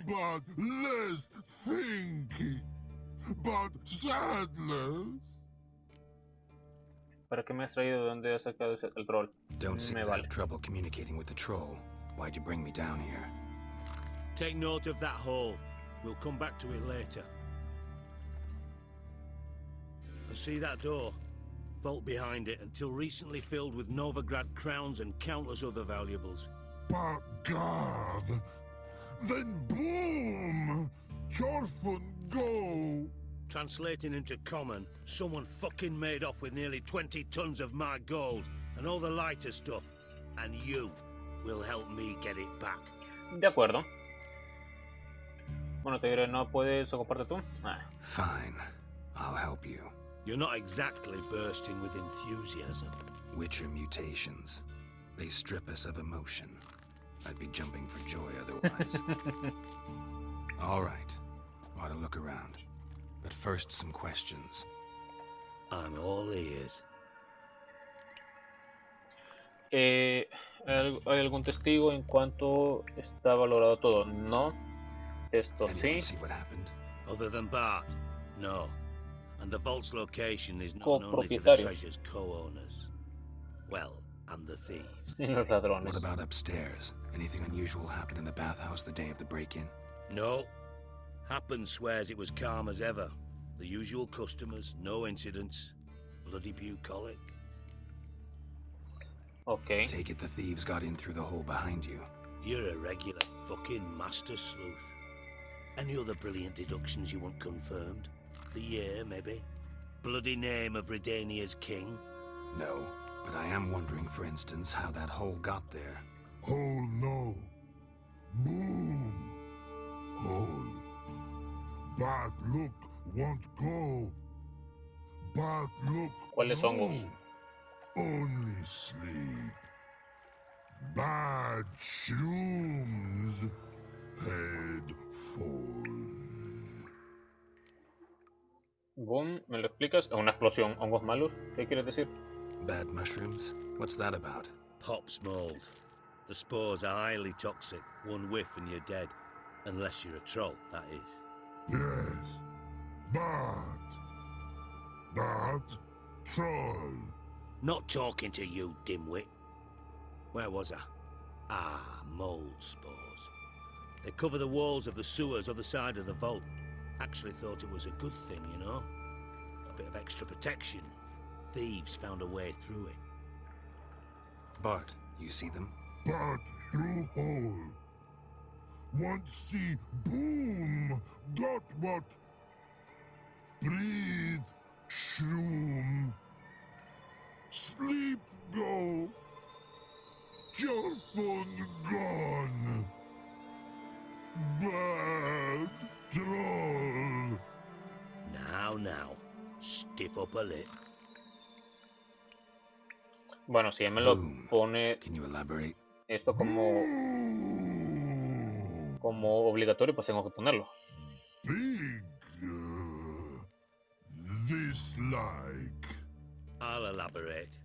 Bart less thinky. Bart sadless. ¿Para qué me has traído? ¿De dónde has sacado el troll? Don't seem Me to vale. have trouble communicating with the troll. Why'd you bring me down here? Take note of that hole. We'll come back to it later. And see that door? Vault behind it, until recently filled with Novigrad crowns and countless other valuables. But God, then boom! Jorfin go! Translating into common, someone fucking made off with nearly 20 tons of my gold and all the lighter stuff. And you will help me get it back. De acuerdo. Bueno, te diré, ¿no puedes ocuparte tú? Fine. I'll help you. You're not exactly bursting with enthusiasm. Witcher mutations. They strip us of emotion. I'd be jumping for joy otherwise. All right. Ought to look around. But first, some questions. I'm all ears. ¿Hay algún testigo en cuanto está valorado todo? No. Esto sí. See what happened? Other than Bart? No. And the vault's location is known only to the treasure's co-owners. Well, and the thieves. Los ladrones. What about upstairs? Anything unusual happened in the bathhouse the day of the break-in? No. Happen swears it was calm as ever. The usual customers, no incidents. Bloody bucolic. Okay. Take it the thieves got in through the hole behind you. You're a regular fucking master sleuth. Any other brilliant deductions you want confirmed? The year, maybe? Bloody name of Redania's king? No, but I am wondering, for instance, how that hole got there. Hole no. Boom. Hole. Bad look won't go. Bad look. ¿Cuáles hongos? Only sleep. Bad shrooms. Head falls. Boom, ¿me lo explicas? Una explosión. ¿Hongos malos? ¿Qué quieres decir? Bad mushrooms? What's that about? Pop's mold. The spores are highly toxic. One whiff and you're dead. Unless you're a troll, that is. Yes. Bad. Bad troll. Not talking to you, dimwit. Where was I? Ah, mold spores. They cover the walls of the sewers other side of the vault. Actually thought it was a good thing, you know? A bit of extra protection. Thieves found a way through it. Bart, you see them? Bart through hole. Want see boom. Got what? Breathe. Shroom. Sleep go. Jorfin gone. Bad troll. Now. Stiff up a lip. Bueno, si él me lo pone Can you elaborate? esto como obligatorio, pues tengo que ponerlo. Big. This like. I'll elaborate.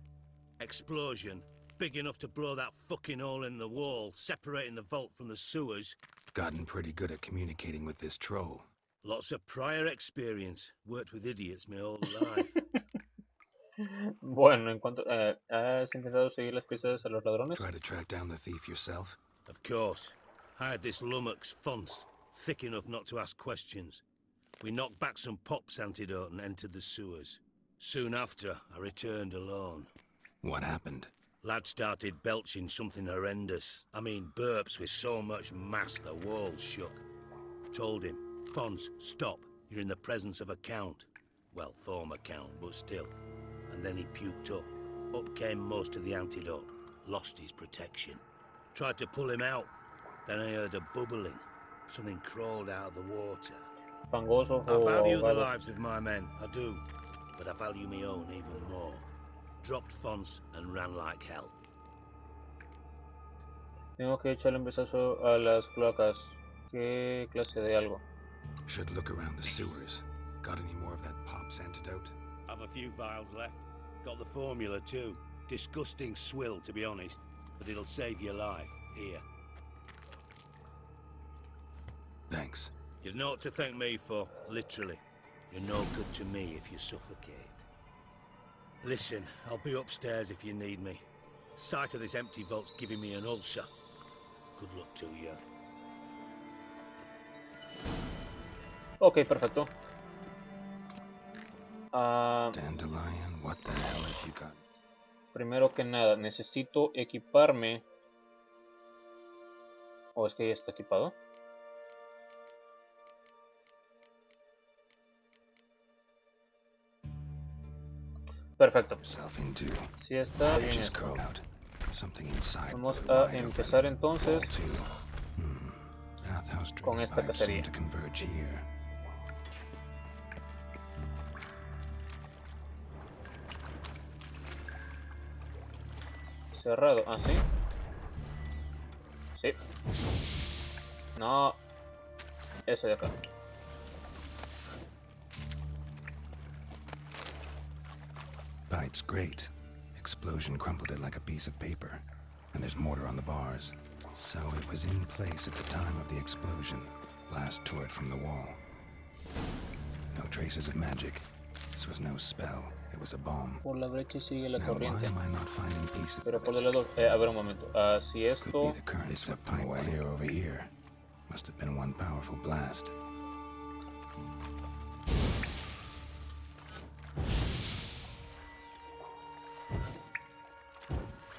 Explosion. Big enough to blow that fucking hole in the wall, separating the vault from the sewers. Gotten pretty good at communicating with this troll. Lots of prior experience. Worked with idiots my whole life. Bueno, en cuanto... ¿has intentado seguir las pistas a los ladrones? Try to track down the thief yourself? Of course. Hired this lummox, Fonce, thick enough not to ask questions. We knocked back some Pop's antidote and entered the sewers. Soon after, I returned alone. What happened? Lad started belching something horrendous. I mean, burps with so much mass the walls shook. Told him, Fonce, stop. You're in the presence of a count. Well, former count, but still. And then he puked up. Up came most of the antidote. lost his protection. Tried to pull him out, then I heard a bubbling. Something crawled out of the water. Fangoso I o value the ahogados. lives of my men, I do. But I value my own even more. Dropped fonts and ran like hell. Tengo que echarle un vistazo a las cloacas. ¿Qué clase de algo? Should look around the sewers. Got any more of that pop's antidote? Have a few vials left. Got the formula too. Disgusting swill, to be honest. But it'll save your life. Here. Thanks. You've naught to thank me for, literally. You're no good to me if you suffocate. Listen, I'll be upstairs if you need me. Sight of this empty vault's giving me an ulcer. Good luck to you. Ok, perfecto. Dandelion, what the hell have you got? Primero que nada, necesito equiparme. ¿O es que ya está equipado? Perfecto. Si está bien esto. Vamos a empezar entonces con esta cacería. Cerrado, ¿ah, sí? Sí. No. Ese de acá. Pipe's great. Explosion crumpled it like a piece of paper. And there's mortar on the bars. So it was in place at the time of the explosion. Blast tore it from the wall. No traces of magic. This was no spell. It was a bomb. Por la brecha sigue la Now, corriente. why am I not finding pieces? Pero por el lado... a ver un momento. Si Could esto... be the current swept pipe clear over here. Must have been one powerful blast.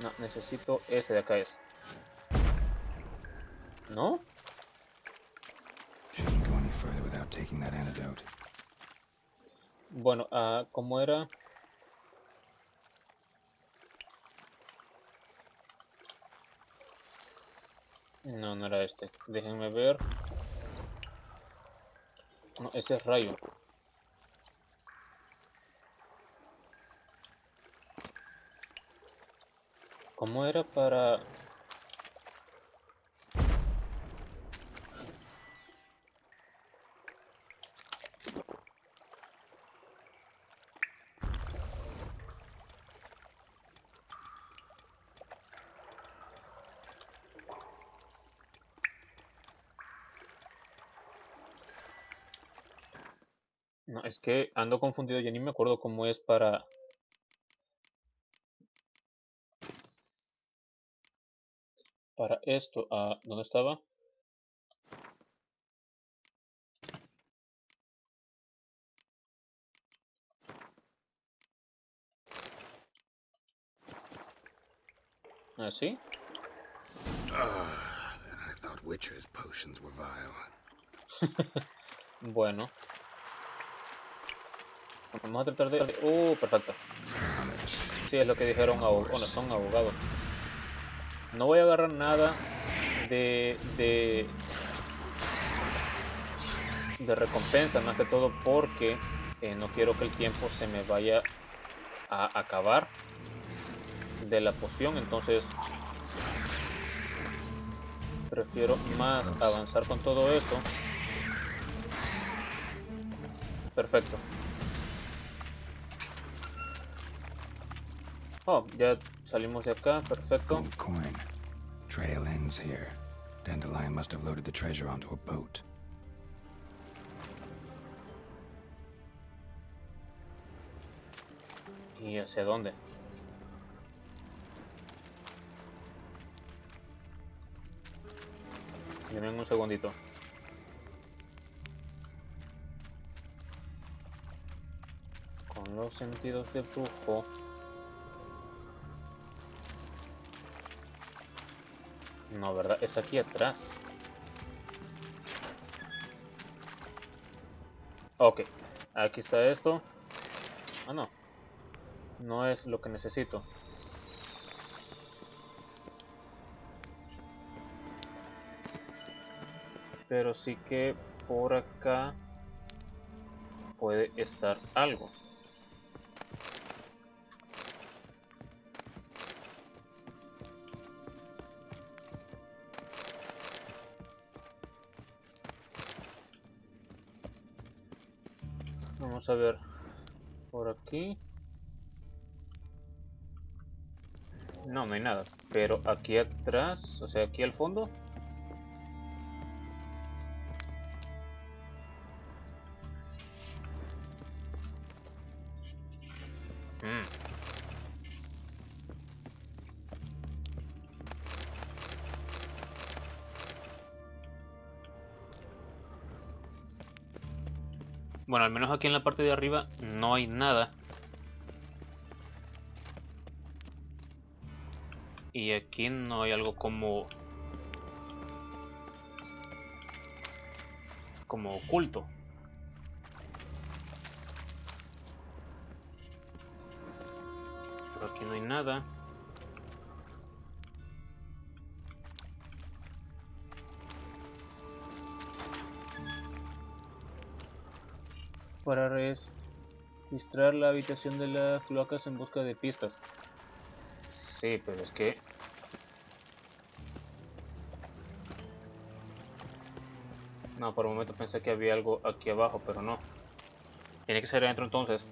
No, necesito ese de acá es. ¿No? Shouldn't go any further without taking that antidote. Bueno, ¿cómo era? No, no era este. Déjenme ver. No, ese es rayo. ¿Cómo era para...? No, es que ando confundido, ya ni me acuerdo cómo es para... Para esto, ¿dónde estaba? ¿Así? And I thought Witcher's potions were vile. Bueno. Vamos a tratar de... perfecto. Sí, es lo que dijeron, bueno, son abogados. No voy a agarrar nada de recompensa, más que todo porque no quiero que el tiempo se me vaya a acabar de la poción, entonces prefiero más avanzar con todo esto. Perfecto. Oh, ya salimos de acá, perfecto. Gold coin. Trail ends here. Dandelion must have loaded the treasure onto a boat. ¿Y hacia dónde? Denme un segundito. Con los sentidos de brujo. No, ¿verdad? Es aquí atrás. Ok. Aquí está esto. Ah, no. No es lo que necesito. Pero sí que por acá puede estar algo. Vamos a ver por aquí. No, no hay nada. Pero aquí atrás, o sea, aquí al fondo. Bueno, al menos aquí en la parte de arriba no hay nada. Y aquí no hay algo como oculto. Pero aquí no hay nada. Para registrar la habitación de las cloacas en busca de pistas. Sí, pero es que... No, por un momento pensé que había algo aquí abajo, pero no. Tiene que ser adentro entonces.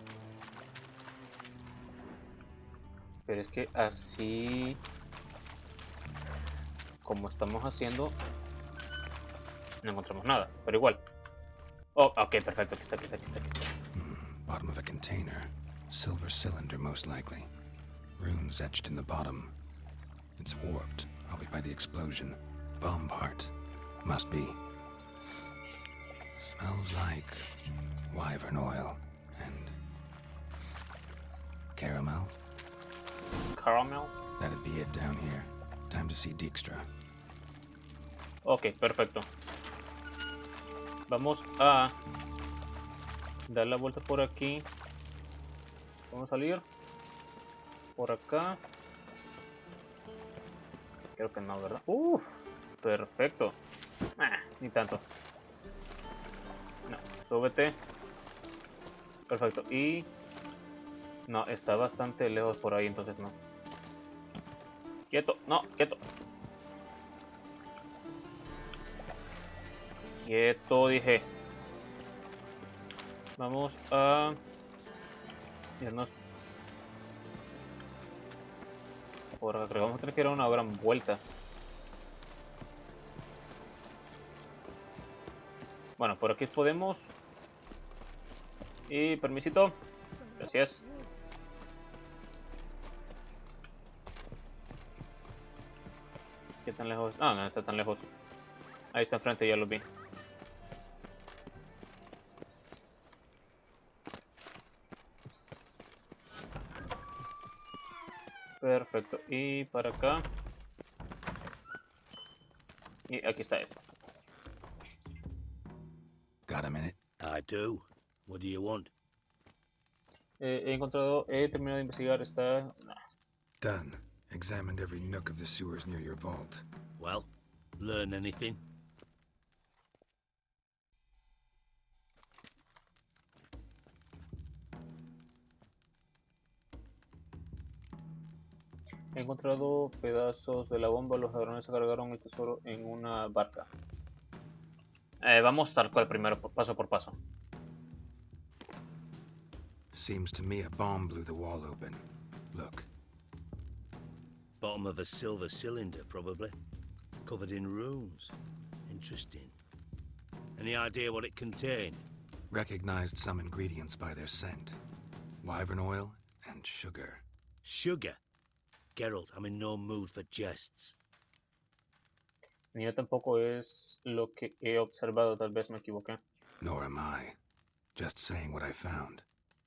Pero es que así... como estamos haciendo... no encontramos nada, pero igual. Oh, ok, perfecto, aquí está. Bottom of a container. Silver cylinder, most likely. Runes etched in the bottom. It's warped, probably by the explosion. Bomb part. Must be. Smells like wyvern oil and caramel. Caramel. That'd be it down here. Time to see Dijkstra. Ok, perfecto. Vamos a dar la vuelta por aquí. Vamos a salir por acá. Creo que no, ¿verdad? Perfecto. Ni tanto. No, súbete. Perfecto. Y... no, está bastante lejos por ahí, entonces no. Quieto, no, quieto. Quieto, dije. Vamos a irnos por acá. Creo que vamos a tener que dar una gran vuelta. Bueno, por aquí podemos. Y permisito. Gracias. ¿Qué tan lejos? Ah, no está tan lejos. Ahí está enfrente, ya lo vi. Perfecto. Y para acá. Y aquí está esto. Got a minute? I do. What do you want? He terminado de investigar. Está... Done. Examined every nook of the sewers near your vault. Well, learn anything? He encontrado pedazos de la bomba. Los ladrones se cargaron el tesoro en una barca. Vamos tal cual primero, paso por paso. Seems to me a bomb blew the wall open. Look. Bottom of a silver cylinder, probably. Covered in runes. Interesting. Any idea what it contained? Recognized some ingredients by their scent. Wyvern oil and sugar. Sugar? Geralt, I'm in no mood for jests. Ni yo tampoco es lo que he observado, tal vez me equivoqué. Nor am I. Just saying what I found.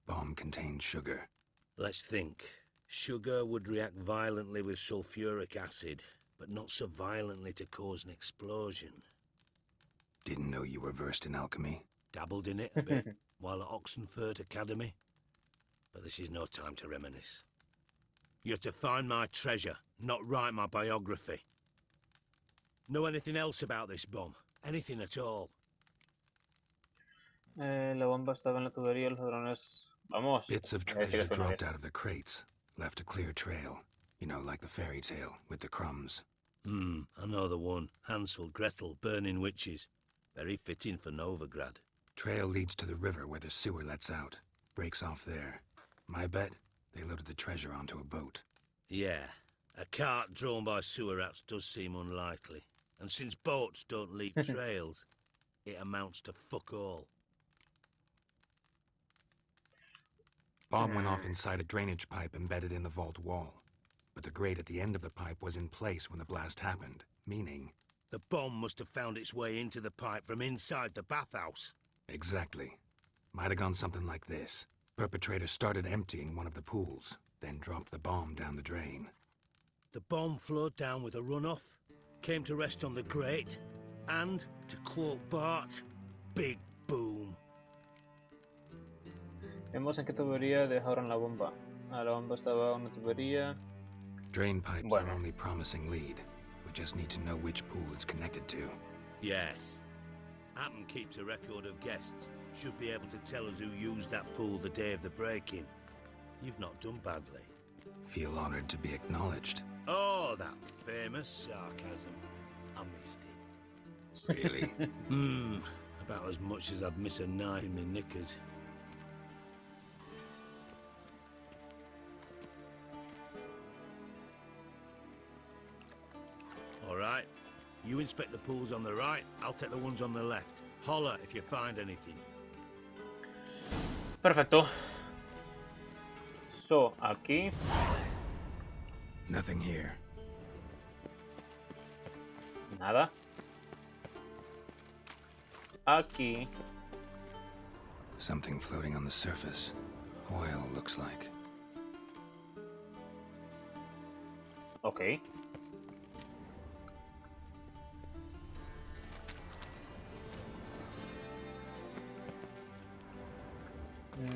Bomb contained sugar. Let's think. Sugar would react violently with sulfuric acid, but not so violently to cause an explosion. Didn't know you were versed in alchemy. Dabbled in it a bit while at Oxenford Academy. But this is no time to reminisce. You're to find my treasure, not write my biography. Know anything else about this bomb? Anything at all. La bomba estaba en la tubería, los ladrones... Vamos. Bits of Me decías treasure que no dropped es. out of the crates, left a clear trail. You know, like the fairy tale, with the crumbs. I know the one. Hansel, Gretel, burning witches. Very fitting for Novigrad. Trail leads to the river where the sewer lets out. Breaks off there. My bet, they loaded the treasure onto a boat. Yeah, a cart drawn by sewer rats does seem unlikely. And since boats don't leave trails, it amounts to fuck all. Bomb went off inside a drainage pipe embedded in the vault wall. But the grate at the end of the pipe was in place when the blast happened, meaning... The bomb must have found its way into the pipe from inside the bathhouse. Exactly. Might have gone something like this. Perpetrator started emptying one of the pools, then dropped the bomb down the drain. The bomb flowed down with a runoff, came to rest on the grate, and, to quote Bart, big boom. Vemos en qué tubería dejaron la bomba. La bomba estaba en una tubería. Drain pipes are only promising lead. We just need to know which pool it's connected to. Yes. Appen keeps a record of guests. Should be able to tell us who used that pool the day of the break-in. You've not done badly. Feel honored to be acknowledged. Oh, that famous sarcasm. I missed it. Really? About as much as I'd miss a night in my knickers. All right. You inspect the pools on the right, I'll take the ones on the left. Holler if you find anything. Perfecto. So, aquí. Nothing here. Nada. Aquí. Something floating on the surface. Oil, looks like. Ok.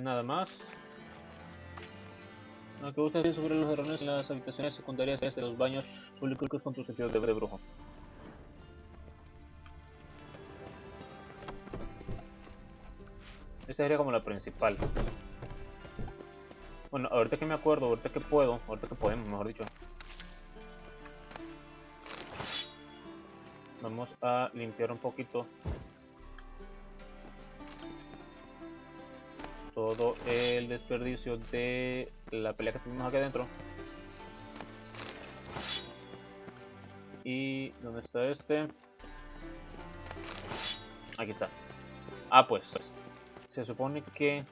Nada más. Lo que busca es sobre los ladrones en las habitaciones secundarias de los baños públicos con tu sentido de brujo. Esta sería como la principal. Bueno, ahorita que me acuerdo, ahorita que puedo, ahorita que podemos, mejor dicho. Vamos a limpiar un poquito todo el desperdicio de la pelea que tenemos aquí adentro. ¿Y dónde está este? Aquí está. Ah, pues se supone que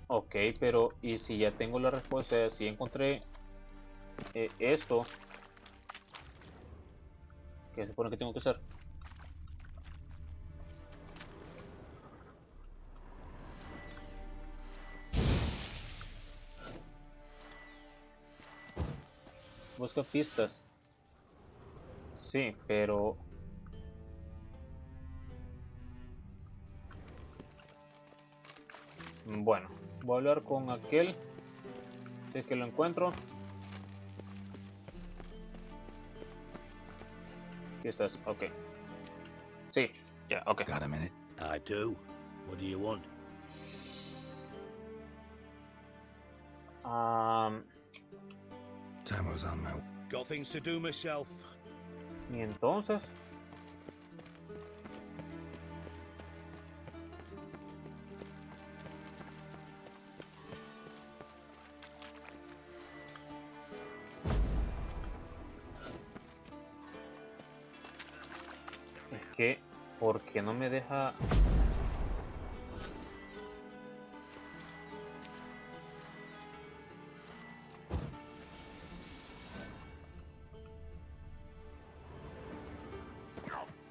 ok, pero ¿y si ya tengo la respuesta? Si encontré esto, ¿qué se supone que tengo que hacer? Busca pistas. Sí, pero... Bueno, voy a hablar con aquel. Si es que lo encuentro. Aquí estás, ok. Sí, ya, ok. Got a minute? I do. What do you want? Time was on my... Got things to do myself. Y entonces... Es que... ¿Por qué no me deja...?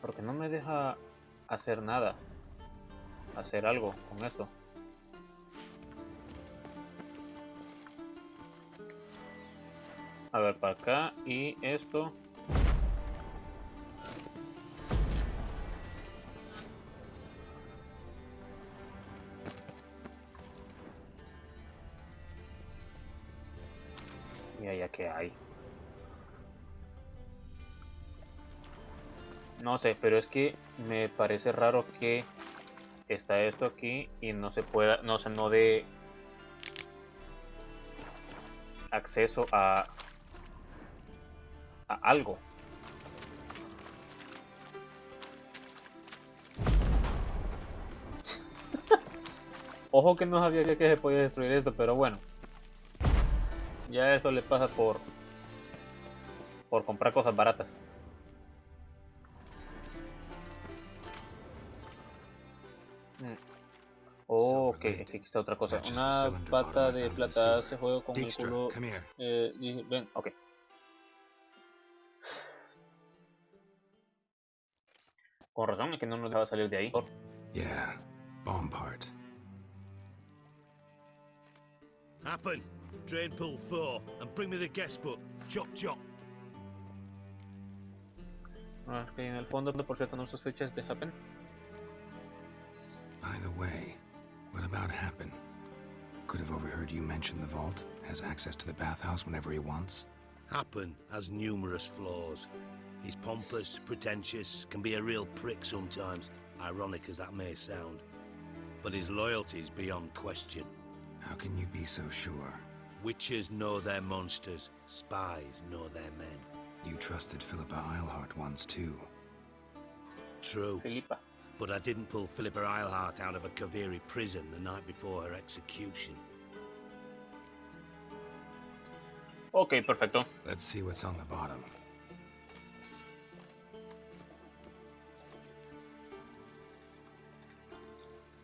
Porque no me deja hacer nada, hacer algo con esto. A ver, para acá y esto. ¿Y allá qué hay? No sé, pero es que me parece raro que está esto aquí y no se pueda, no dé acceso a algo. Ojo que no sabía que se podía destruir esto, pero bueno. Ya eso le pasa por comprar cosas baratas. Ok, aquí está otra cosa. Una pata de plata se juega con el culo. Ven, ok. Con razón es que no nos dejaba salir de ahí. Yeah, bomb part. Happen. Drain pool 4 and bring me the guest book. Chop chop. Ok, en el fondo, por cierto, no sospechas de Happen. By the way, what about Happen? Could have overheard you mention the vault. Has access to the bathhouse whenever he wants. Happen has numerous flaws. He's pompous, pretentious, can be a real prick sometimes, ironic as that may sound. But his loyalty is beyond question. How can you be so sure? Witches know their monsters, spies know their men. You trusted Philippa Eilhart once too. True. Philippa. But I didn't pull Philippa Eilhart out of a Kaviri prison the night before her execution. Ok, perfecto. Let's see what's on the bottom.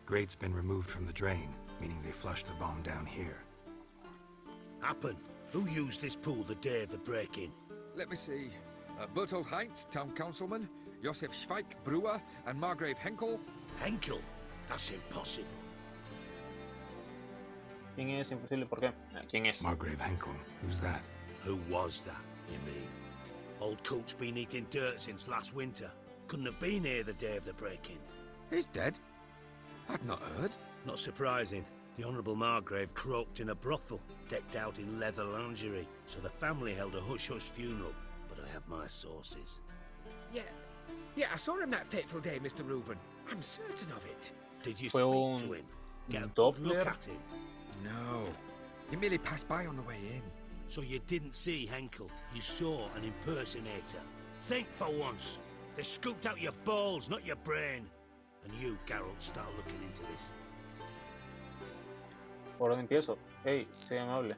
Grate's been removed from the drain, meaning they flushed the bomb down here. Happen. Who used this pool the day of the break-in? Let me see. Bertolt Heinz, town councilman, Josef Schweik, brewer, and Margrave Henkel. Henkel? That's impossible. ¿Quién es? Imposible, ¿por qué? ¿Quién es? Margrave Henkel. Who's that? Who was that, you mean? Old Coot's been eating dirt since last winter. Couldn't have been here the day of the break-in. He's dead? I'd not heard. Not surprising. The Honourable Margrave croaked in a brothel, decked out in leather lingerie, so the family held a hush-hush funeral, but I have my sources. Yeah, I saw him that fateful day, Mr. Reuven. I'm certain of it. Did you speak to him? Get a good look at him? No. He merely passed by on the way in. So you didn't see Henkel, you saw an impersonator. Think for once. They scooped out your balls, not your brain. And you, Geralt, start looking into this. ¿Por dónde empiezo? Hey, sé amable.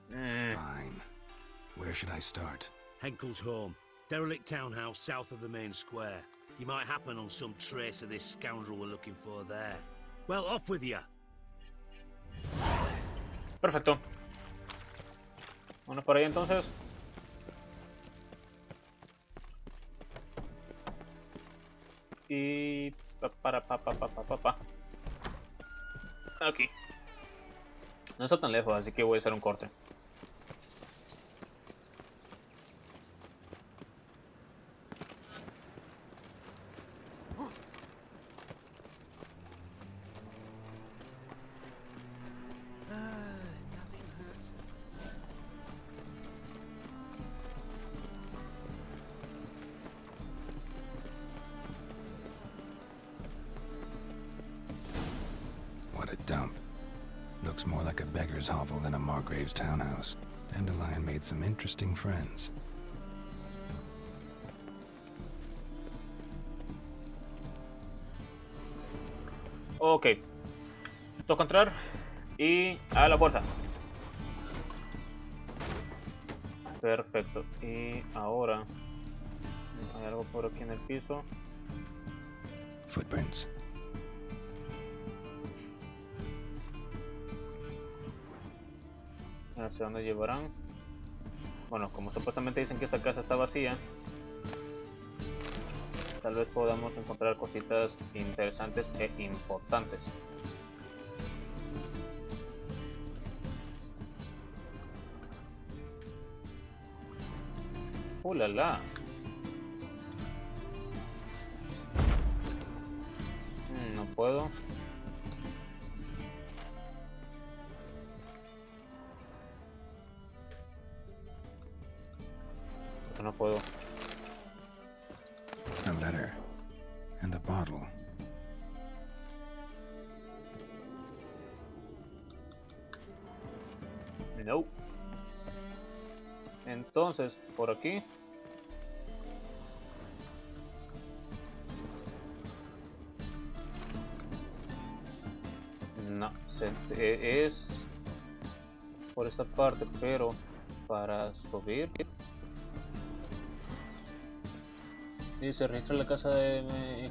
Fine. Where should I start? Henkel's home. Derelict townhouse south of the main square. You might happen on some trace of this scoundrel we're looking for there. Well, off with you. Perfecto. Vamos para ahí entonces. Y aquí. No está tan lejos, así que voy a hacer un corte. What a dump. Looks more like a beggar's hovel than a Margrave's townhouse. Dandelion made some interesting friends. Ok. Toca entrar y a la fuerza. Perfecto. Y ahora hay algo por aquí en el piso. Footprints. ¿Hacia dónde llevarán? Bueno, como supuestamente dicen que esta casa está vacía, tal vez podamos encontrar cositas interesantes e importantes. ¡Ulala! No puedo. no puedo. A letter. And a bottle. No. Entonces, por aquí. No, es por esta parte, pero para subir. Dice, registra la casa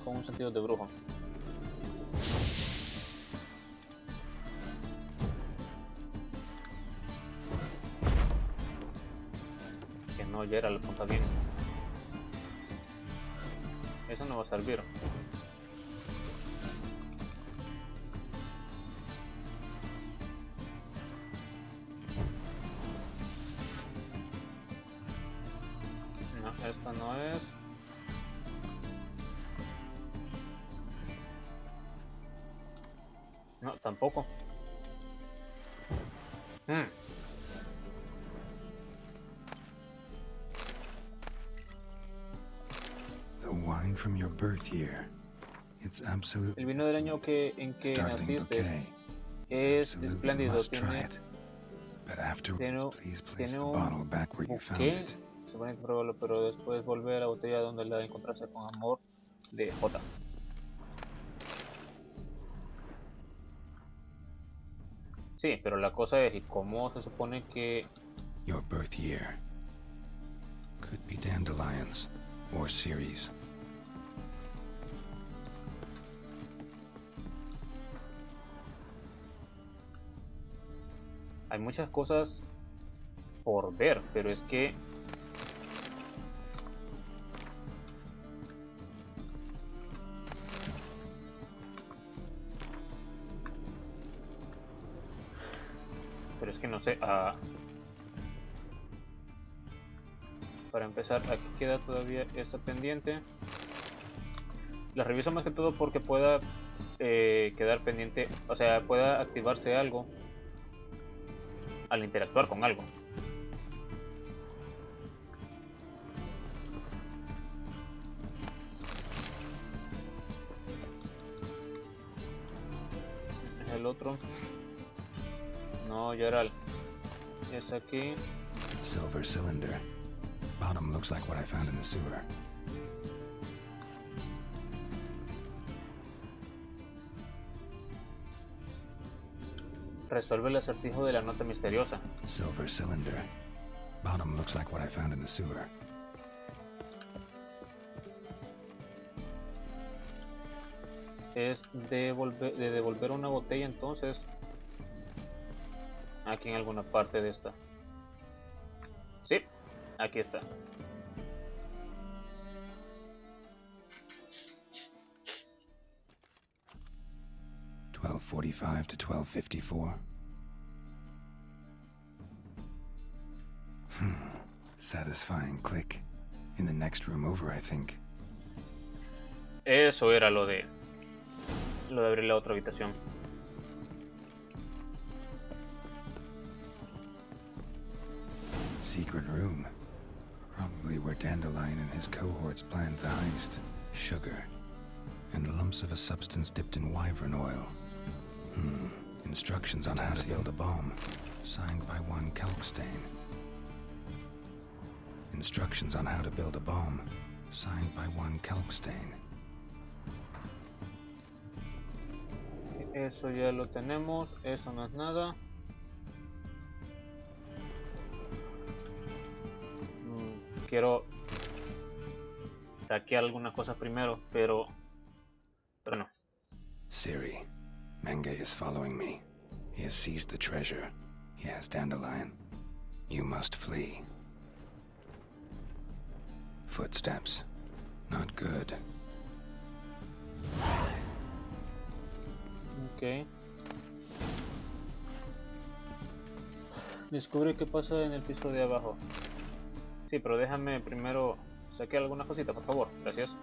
con un sentido de brujo. Que no, ya era la punta bien. Eso no va a servir. No, esta no es. No, tampoco. The wine from your birth year. It's absolutely El vino del año en que naciste es espléndido. Tiene un buque. Se puede probarlo, pero después volver a la botella donde la encontraste con amor de J. Sí, pero la cosa es, ¿y cómo se supone que...? Your birth year. Could be dandelions or Ceres. Hay muchas cosas por ver, pero es que... Pero es que no sé, para empezar, aquí queda todavía esta pendiente. La reviso más que todo porque pueda quedar pendiente, o sea, pueda activarse algo al interactuar con algo. El otro. No, Gerald. Es aquí. Silver cylinder. Bottom looks like what I found in the sewer. Resuelve el acertijo de la nota misteriosa. Silver cylinder. Bottom looks like what I found in the sewer. Es de devolver una botella, entonces. Aquí en alguna parte de esta. Sí, aquí está. $12:45 to $12:54. Satisfying click. In the next room over, I think. Eso era lo de abrir la otra habitación. Secret room. Probably where Dandelion and his cohorts planned the heist. Sugar. And lumps of a substance dipped in wyvern oil. Instructions on how to build a bomb. Signed by one Kalkstain. Instructions on how to build a bomb. Signed by one Kalkstain. Eso ya lo tenemos. Eso no es nada. Quiero saquear algunas cosas primero, pero no. Siri, Menge is following me. He has seized the treasure. He has Dandelion. You must flee. Footsteps. Not good. Ok. Descubre qué pasa en el piso de abajo. Sí, pero déjame primero saquear alguna cosita, por favor. Gracias.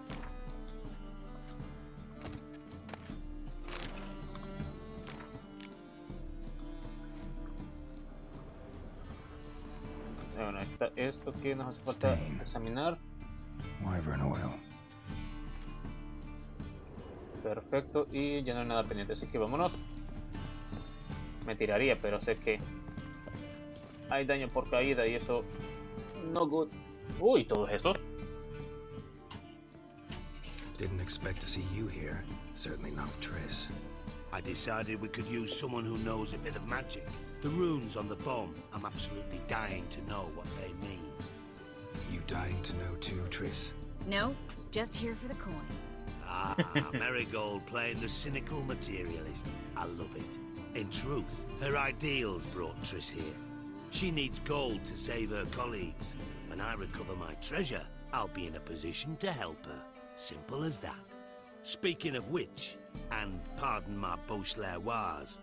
Bueno, está esto que nos hace falta examinar. Wyvern oil. Perfecto, y ya no hay nada pendiente, así que vámonos. Me tiraría, pero sé que hay daño por caída y eso no good. Uy, todos estos. Didn't expect to see you here. Certainly not with Triss. I decided we could use someone who knows a bit of magic. The runes on the bomb, I'm absolutely dying to know what they mean. You dying to know too, Triss? No, just here for the coin. Ah, Marigold playing the cynical materialist. I love it. In truth, her ideals brought Triss here. She needs gold to save her colleagues. When I recover my treasure, I'll be in a position to help her. Simple as that. Speaking of which, and pardon my Beauclervois,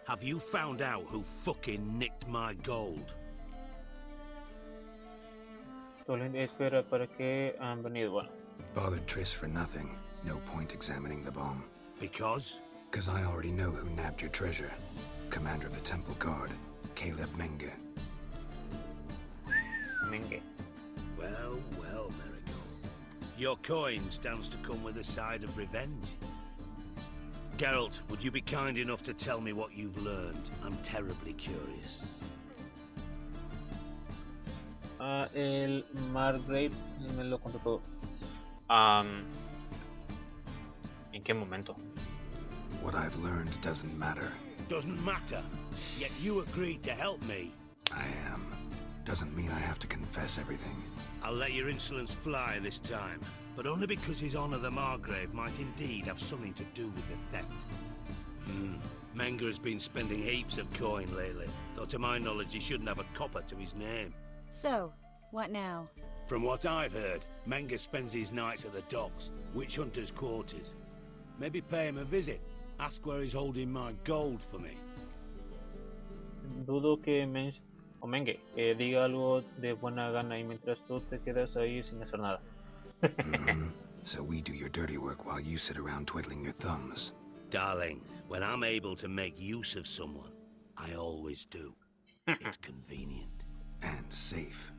have you found out who fucking nicked my gold? Espera, ¿para qué han venido? Bueno. Bothered Triss for nothing. No point examining the bomb. Because? Because I already know who nabbed your treasure. Commander of the Temple Guard, Caleb Menge. Menge. Well, Marigold. Your coin stands to come with a side of revenge. Geralt, would you be kind enough to tell me what you've learned? I'm terribly curious. El Margrave me lo contó todo. ¿En qué momento? What I've learned doesn't matter. Doesn't matter? Yet you agreed to help me. I am. Doesn't mean I have to confess everything. I'll let your insolence fly this time, but only because His Honor the Margrave might indeed have something to do with the theft. Menge has been spending heaps of coin lately, though to my knowledge he shouldn't have a copper to his name. So, what now? From what I've heard, Menge spends his nights at the docks, witch hunters' quarters. Maybe pay him a visit. Ask where he's holding my gold for me. Dudo que Menge diga algo de buena gana y mientras tú te quedas ahí sin hacer nada. So we do your dirty work while you sit around twiddling your thumbs. Darling, when I'm able to make use of someone, I always do. It's convenient. And safe.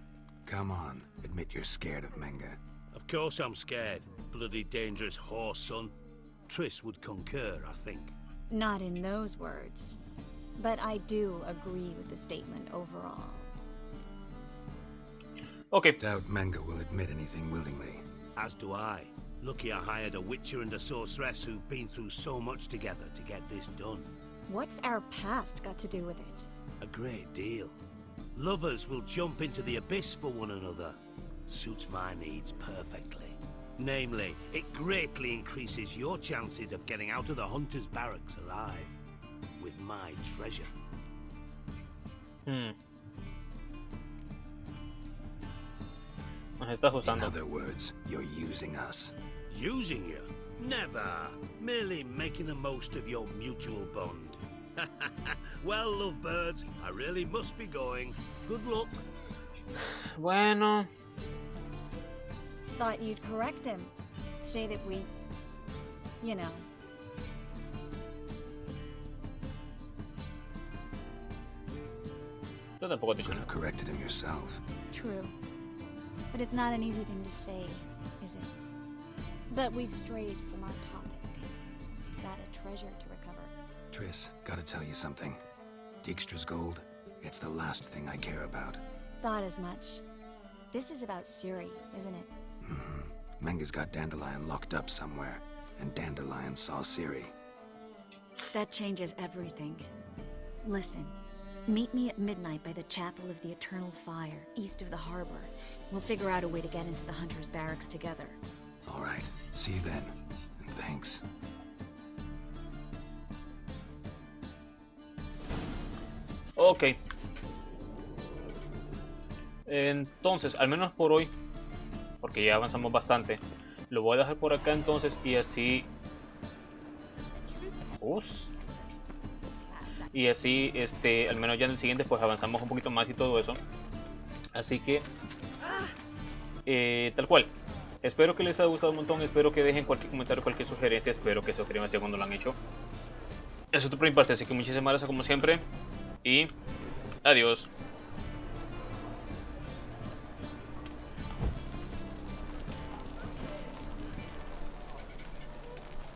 Come on, admit you're scared of Menge. Of course I'm scared. Bloody dangerous horse, son. Triss would concur, I think. Not in those words. But I do agree with the statement overall. Okay. Doubt Menge will admit anything willingly. As do I. Lucky I hired a witcher and a sorceress who've been through so much together to get this done. What's our past got to do with it? A great deal. Lovers will jump into the abyss for one another. Suits my needs perfectly. Namely, it greatly increases your chances of getting out of the hunter's barracks alive. With my treasure. In other words, you're using us. Using you? Never. Merely making the most of your mutual bond. Well, lovebirds, I really must be going. Good luck. Bueno. Thought you'd correct him. Say that we... you know... You could have corrected him yourself. True. But it's not an easy thing to say, is it? But we've strayed from our topic. Got a treasure to recover. Triss, gotta tell you something. Dijkstra's gold, it's the last thing I care about. Thought as much. This is about Ciri, isn't it? Menge's got Dandelion locked up somewhere, and Dandelion saw Ciri. That changes everything. Listen. Meet me at midnight by the Chapel of the Eternal Fire, east of the harbor. We'll figure out a way to get into the Hunter's Barracks together. All right. See you then. And thanks. Ok. Entonces, al menos por hoy, porque ya avanzamos bastante, lo voy a dejar por acá entonces y así... Y así, al menos ya en el siguiente pues avanzamos un poquito más y todo eso. Así que, tal cual. Espero que les haya gustado un montón, espero que dejen cualquier comentario, cualquier sugerencia, espero que se suscriban si cuando lo han hecho. Eso es todo por mi parte, así que muchísimas gracias como siempre y adiós.